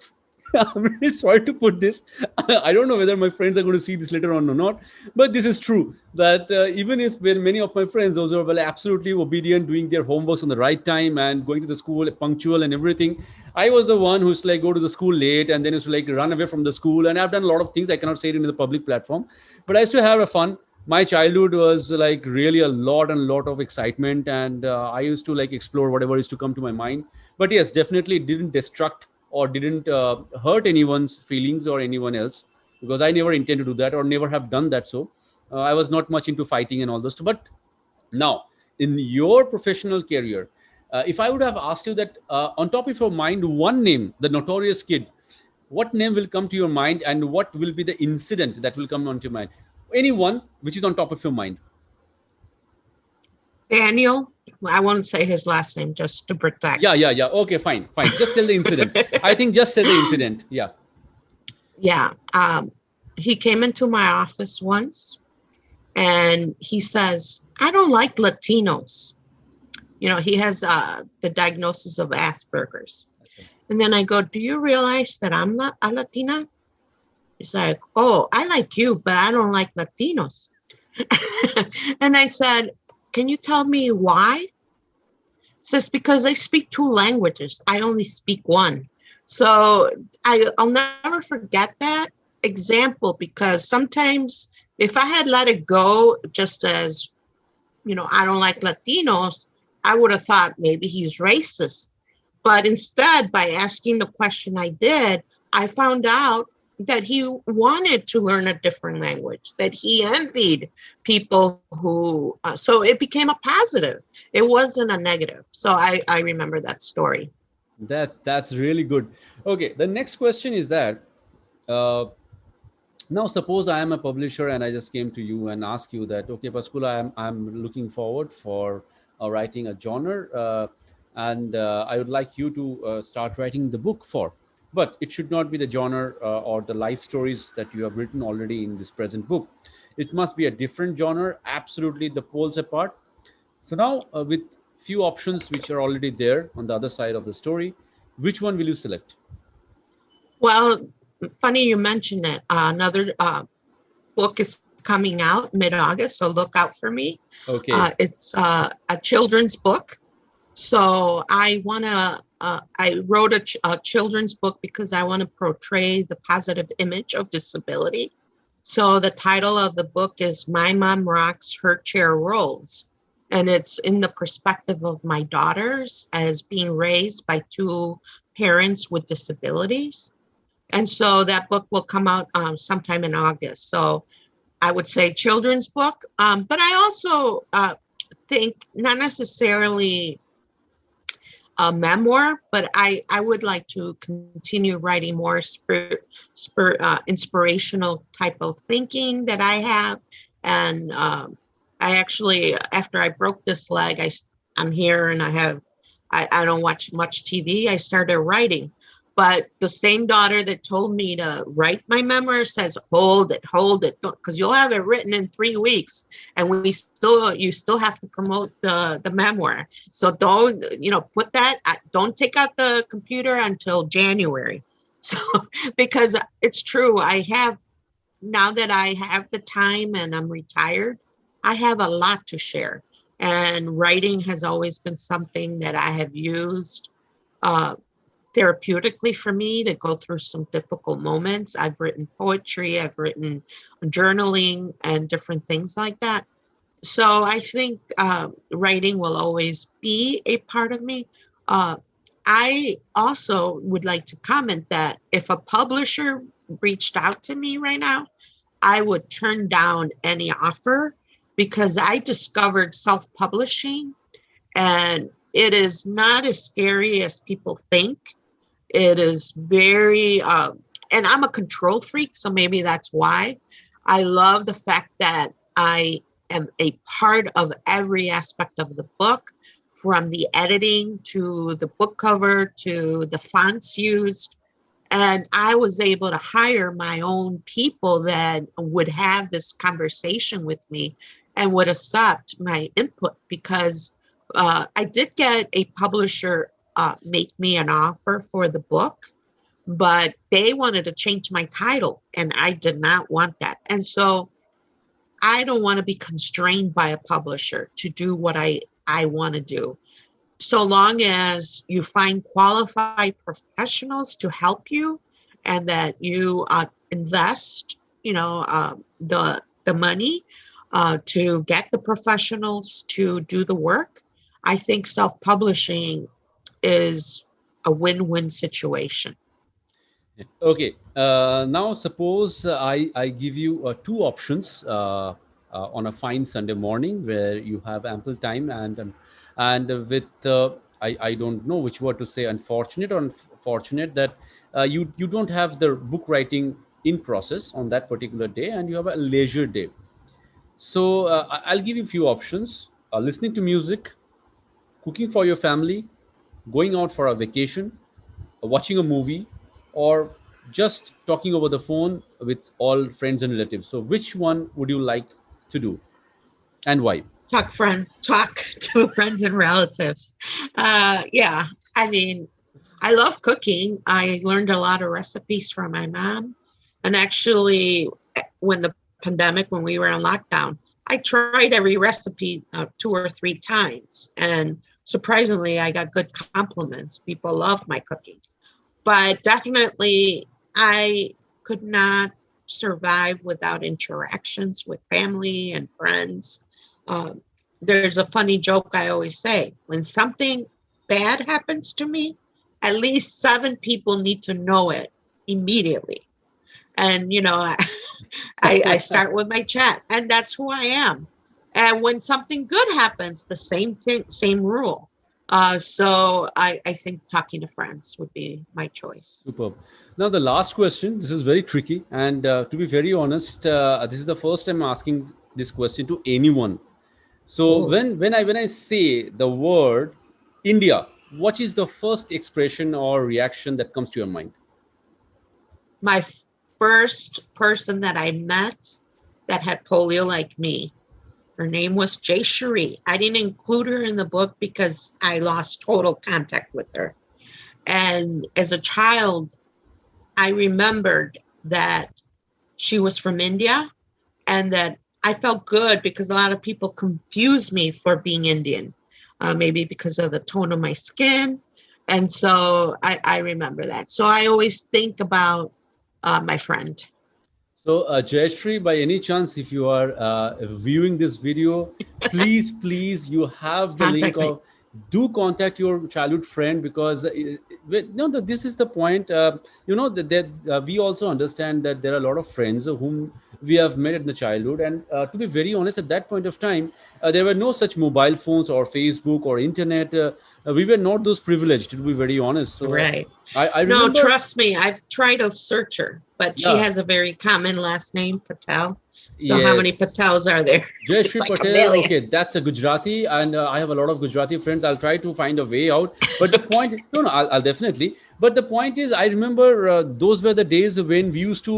S1: I'm really sorry to put this. I don't know whether my friends are going to see this later on or not, but this is true that even if when many of my friends, those who are well, absolutely obedient, doing their homeworks on the right time and going to the school punctual and everything, I was the one who's like go to the school late and then used to like run away from the school. And I've done a lot of things. I cannot say it in the public platform, but I used to have a fun. My childhood was like really a lot of excitement, and I used to like explore whatever is to come to my mind. But yes, definitely it didn't destruct or didn't hurt anyone's feelings or anyone else, because I never intend to do that or never have done that. So I was not much into fighting and all this. But now, in your professional career, if I would have asked you that on top of your mind, one name, the notorious kid, what name will come to your mind, and what will be the incident that will come onto your mind? Anyone which is on top of your mind.
S2: Daniel, I won't say his last name just to
S1: Yeah,
S2: protect.
S1: yeah, yeah. Okay, fine. Just tell the incident. I think just say the incident. Yeah.
S2: Yeah. He came into my office once and he says, I don't like Latinos. He has the diagnosis of Asperger's. And then I go, do you realize that I'm not a Latina? He's like, oh, I like you, but I don't like Latinos. And I said, can you tell me why? Says, because I speak two languages. I only speak one. So I'll never forget that example, because sometimes if I had let it go just as, I don't like Latinos, I would have thought maybe he's racist. But instead, by asking the question I did, I found out that he wanted to learn a different language, that he envied people who, so it became a positive. It wasn't a negative. So I remember that story.
S1: That's really good. Okay, the next question is that uh, now suppose I am a publisher and I just came to you and ask you that, okay, Pascula, I'm looking forward for writing a genre, and I would like you to start writing the book for, but it should not be the genre or the life stories that you have written already in this present book. It must be a different genre, absolutely the poles apart. So now, with few options which are already there on the other side of the story, which one will you select?
S2: Well, funny you mentioned it. Another book is coming out mid-August, so look out for me.
S1: Okay.
S2: It's a children's book. So I wrote a children's book because I want to portray the positive image of disability. So the title of the book is My Mom Rocks, Her Chair Rolls. And it's in the perspective of my daughters as being raised by two parents with disabilities. And so that book will come out sometime in August. So I would say children's book. But I also think not necessarily a memoir, but I would like to continue writing more inspirational type of thinking that I have. And I actually, after I broke this leg, I'm here and I don't watch much TV. I started writing. But the same daughter that told me to write my memoir says, hold it, because you'll have it written in 3 weeks. And you still have to promote the memoir. So don't, don't take out the computer until January. So, because it's true, now that I have the time and I'm retired, I have a lot to share. And writing has always been something that I have used therapeutically for me to go through some difficult moments. I've written poetry, I've written journaling and different things like that. So I think writing will always be a part of me. I also would like to comment that if a publisher reached out to me right now, I would turn down any offer because I discovered self-publishing and it is not as scary as people think. It is very, and I'm a control freak, so maybe that's why. I love the fact that I am a part of every aspect of the book, from the editing to the book cover to the fonts used. And I was able to hire my own people that would have this conversation with me and would accept my input because I did get a publisher make me an offer for the book, but they wanted to change my title and I did not want that. And so I don't want to be constrained by a publisher to do what I want to do. So long as you find qualified professionals to help you and that you invest, the money to get the professionals to do the work, I think self-publishing is a win-win situation.
S1: Okay. Now, suppose I give you two options on a fine Sunday morning where you have ample time and with I don't know which word to say, unfortunate or unfortunate that you don't have the book writing in process on that particular day and you have a leisure day. So I'll give you a few options: listening to music, cooking for your family, going out for a vacation, watching a movie, or just talking over the phone with all friends and relatives. So, which one would you like to do and why?
S2: Talk to friends and relatives. Yeah, I mean, I love cooking. I learned a lot of recipes from my mom. And actually, when the pandemic, when we were on lockdown, I tried every recipe 2 or 3 times. And surprisingly, I got good compliments. People love my cooking. But definitely, I could not survive without interactions with family and friends. Um, there's a funny joke I always say: when something bad happens to me, at least 7 people need to know it immediately. And, I start with my chat, and that's who I am. And when something good happens, the same thing, same rule. So I think talking to friends would be my choice.
S1: Superb. Now, the last question. This is very tricky, and to be very honest, this is the first time I'm asking this question to anyone. So,
S2: Oh,
S1: when I say the word India, what is the first expression or reaction that comes to your mind?
S2: my first person that I met that had polio like me, her name was Jay Cherie. I didn't include her in the book because I lost total contact with her. And as a child, I remembered that she was from India, and that I felt good because a lot of people confuse me for being Indian, maybe because of the tone of my skin. And so I remember that. So I always think about my friend.
S1: So, Jayashri, by any chance, if you are viewing this video, please, you have the link
S2: Contact me.
S1: of, do contact your childhood friend, because no, this is the point. That we also understand that there are a lot of friends whom we have met in the childhood, and to be very honest, at that point of time, there were no such mobile phones or Facebook or internet. We were not those privileged, to be very honest. So,
S2: Right.
S1: I
S2: No,
S1: remember,
S2: trust me, I've tried to search her, but she
S1: yeah,
S2: has a very common last name, Patel. So how many
S1: yes.
S2: Patels are there? It's
S1: Jayashri
S2: like a
S1: Patel,
S2: million.
S1: okay, that's a Gujarati, and I have a lot of Gujarati friends. I'll try to find a way out. But the
S2: Okay.
S1: point, no, I'll definitely. But the point is, I remember those were the days when we used to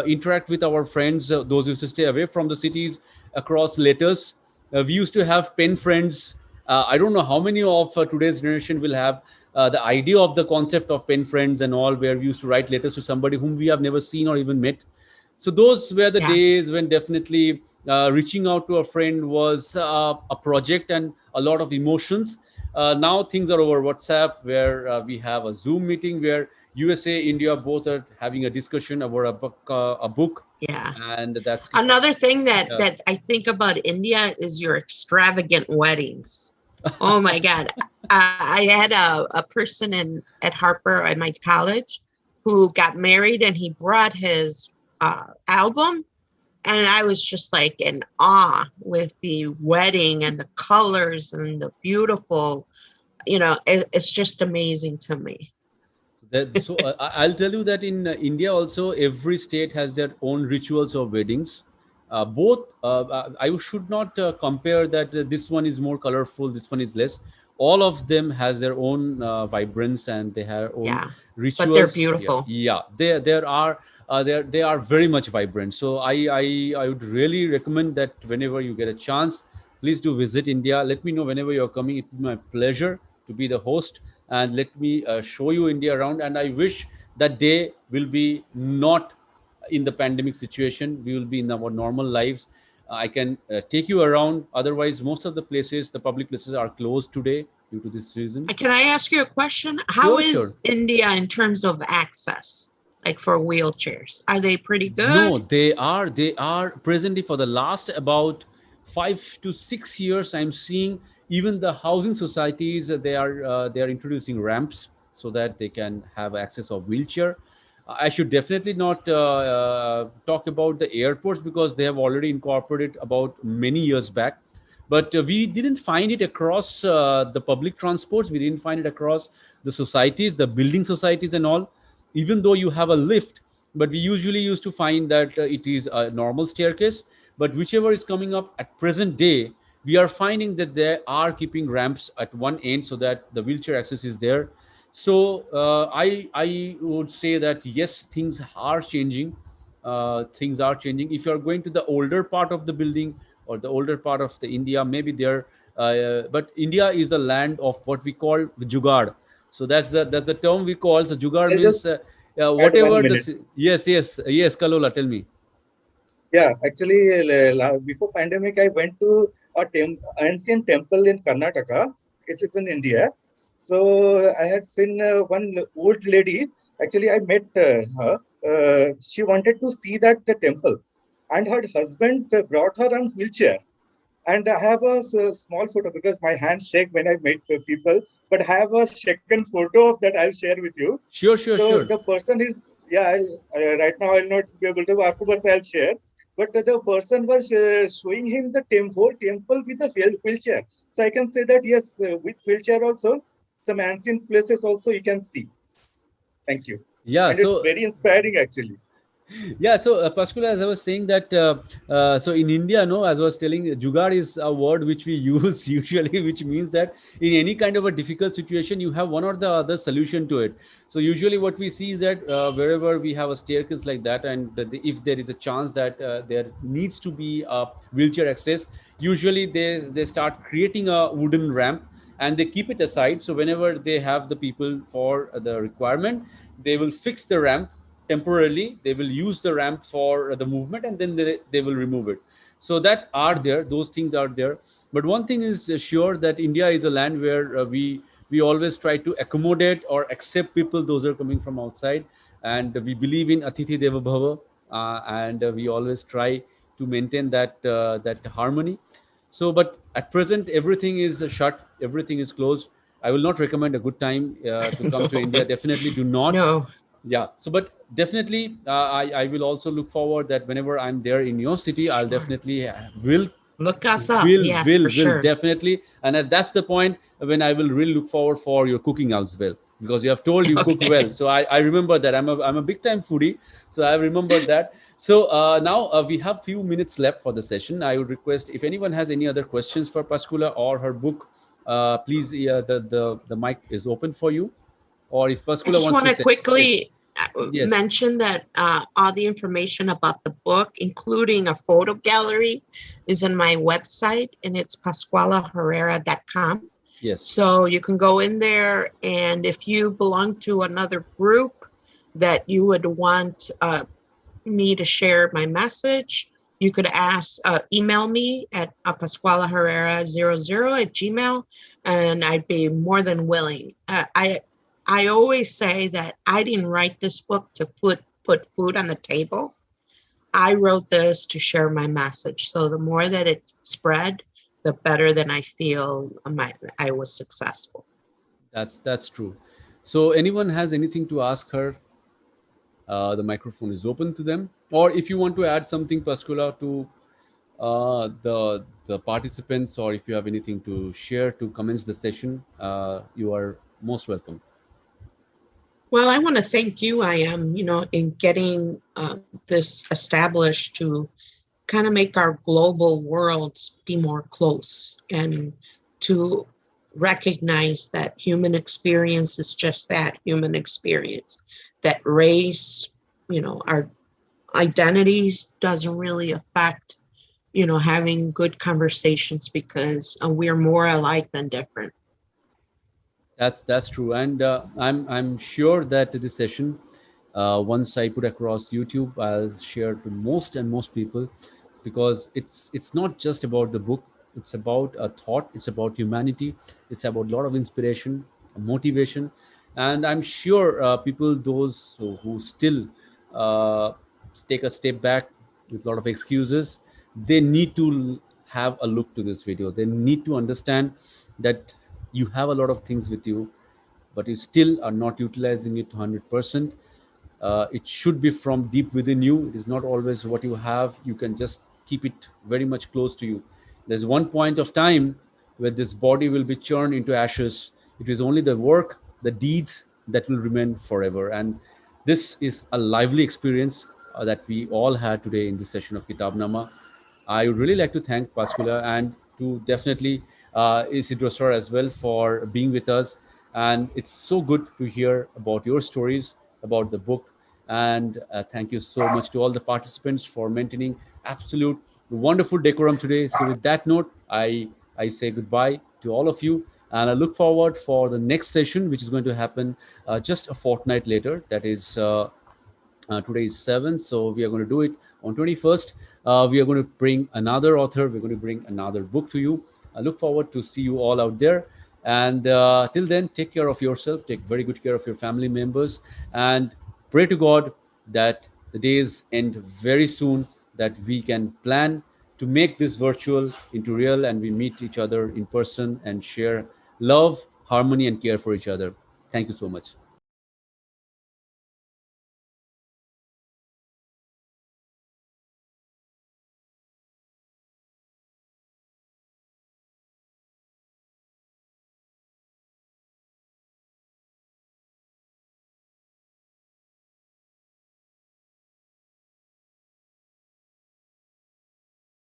S1: interact with our friends, those who used to stay away from the cities across letters. We used to have pen friends. I don't know how many of today's generation will have the idea of the concept of pen friends and all, where we used to write letters to somebody whom we have never seen or even met. So those were the
S2: Yeah.
S1: days when definitely reaching out to a friend was a project and a lot of emotions. Now things are over WhatsApp, where we have a Zoom meeting where USA, India both are having a discussion about a book,
S2: Yeah.
S1: and that's
S2: Another thing that
S1: yeah.
S2: that I think about India is your extravagant weddings. Oh my God. I had a person in at Harper at my college who got married, and he brought his album, and I was just like in awe with the wedding and the colors and the beautiful, it's just amazing to me.
S1: I'll tell you that in India also, every state has their own rituals of weddings. Both I should not compare that this one is more colorful, this one is less. All of them has their own vibrance, and they have own
S2: Yeah. But they're
S1: rituals. Yeah,
S2: beautiful.
S1: yeah. They are very much vibrant. So I would really recommend that whenever you get a chance, please do visit India. Let me know whenever you're coming. It will be my pleasure to be the host, and let me show you India around. And I wish that day will be not in the pandemic situation. We will be in our normal lives. I can take you around. Otherwise, most of the places, the public places, are closed today due to this reason.
S2: Can I ask you a question? How
S1: Sure, sure.
S2: is India in terms of access, like for wheelchairs? Are they pretty
S1: No,
S2: good?
S1: they are presently, for the last about 5 to 6 years, I'm seeing even the housing societies, they are introducing ramps so that they can have access of wheelchair. I should definitely not talk about the airports, because they have already incorporated about many years back. But we didn't find it across the public transports. We didn't find it across the societies, the building societies, and all. Even though you have a lift, but we usually used to find that it is a normal staircase. But whichever is coming up at present day, we are finding that they are keeping ramps at one end so that the wheelchair access is there. So I would say that yes, things are changing. Things are changing. If you are going to the older part of the building or the older part of the India, maybe there. But India is the land of what we call the jugaad. So that's the term we call. So jugaad
S6: I'll
S1: means
S6: just add one
S1: whatever the
S6: minute.
S1: yes, Kalola, tell me.
S6: Yeah, actually, before pandemic, I went to a ancient temple in Karnataka. It is in India. So I had seen one old lady. Actually, I met her. She wanted to see that the temple, and her husband brought her on wheelchair. And I have a small photo because my hands shake when I meet people. But I have a second photo of that. I'll share with you.
S1: Sure, sure,
S6: So
S1: sure.
S6: the person is, yeah. Right now I'll not be able to. Afterwards I'll share. But the person was showing him the whole temple with a wheelchair. So I can say that yes, with wheelchair also, some ancient places also you can see. Thank you.
S1: Yeah.
S6: And it's
S1: So
S6: very inspiring actually.
S1: yeah, so Pascuala, as I was saying that so in India, no, as I was telling, jugaad is a word which we use usually, which means that in any kind of a difficult situation, you have one or the other solution to it. So usually what we see is that wherever we have a staircase like that, and if there is a chance that there needs to be a wheelchair access, usually they start creating a wooden ramp, and they keep it aside. So whenever they have the people for the requirement, they will fix the ramp temporarily. They will use the ramp for the movement, and then they will remove it. So that are there, those things are there. But one thing is sure, that India is a land where we always try to accommodate or accept people those are coming from outside, and we believe in atithi deva bhava, and we always try to maintain that harmony. So, but at present, everything is shut, everything is closed. I will not recommend a good time to come to
S2: No,
S1: India. Definitely do not.
S2: no,
S1: Yeah. So, but definitely, I will also look forward that whenever I'm there in your city, I'll
S2: sure.
S1: definitely will
S2: Look us up. Yes, for
S1: will
S2: sure.
S1: definitely, and that's the point when I will really look forward for your cooking as well, because you have told you cook well.
S2: Okay.
S1: So I remember that I'm a big time foodie, so I remembered that. So now we have few minutes left for the session. I would request if anyone has any other questions for Pascuala or her book, please, the mic is open for you. Or if
S2: I
S1: Pascuala
S2: just
S1: wants
S2: want
S1: to
S2: to
S1: say, yes,
S2: quickly
S1: yes,
S2: mention that all the information about the book, including a photo gallery, is in my website, and it's pascualaherrera.com.
S1: yes,
S2: So you can go in there, and if you belong to another group that you would want me to share my message, you could email me at pascualaherrera00 at gmail, and I'd be more than willing. I always say that I didn't write this book to put food on the table. I wrote this to share my message. So the more that it spread, the better than I feel I was successful.
S1: that's true. So anyone has anything to ask her, the microphone is open to them. Or if you want to add something, Pascuala, to the participants, or if you have anything to share to commence the session, you are most welcome.
S2: Well, I want to thank you. I am, in getting this established to kind of make our global worlds be more close, and to recognize that human experience is just that, human experience, that race, our identities doesn't really affect, having good conversations, because we're more alike than different.
S1: That's true, and I'm sure that this session, once I put across YouTube, I'll share to most and most people, because it's not just about the book. It's about a thought. It's about humanity. It's about a lot of inspiration, motivation, and I'm sure people, those who still uh, take a step back with a lot of excuses, they need to have a look to this video. They need to understand that you have a lot of things with you, but you still are not utilizing it to 100%. It should be from deep within you. It is not always what you have. You can just keep it very much close to you. There's one point of time where this body will be churned into ashes. It is only the work, the deeds that will remain forever. And this is a lively experience that we all had today in this session of Kitabnama. I would really like to thank Pascuala, and to definitely Isidro sir as well, for being with us. And it's so good to hear about your stories, about the book. And thank you so much to all the participants for maintaining absolute wonderful decorum today. So with that note, I say goodbye to all of you, and I look forward for the next session, which is going to happen just a fortnight later. That is today is 7th, so we are going to do it on 21st. We are going to bring another author. We're going to bring another book to you. I look forward to see you all out there. And till then, take care of yourself. Take very good care of your family members, and pray to God that the days end very soon, that we can plan to make this virtual into real, and we meet each other in person and share love, harmony, and care for each other. Thank you so much.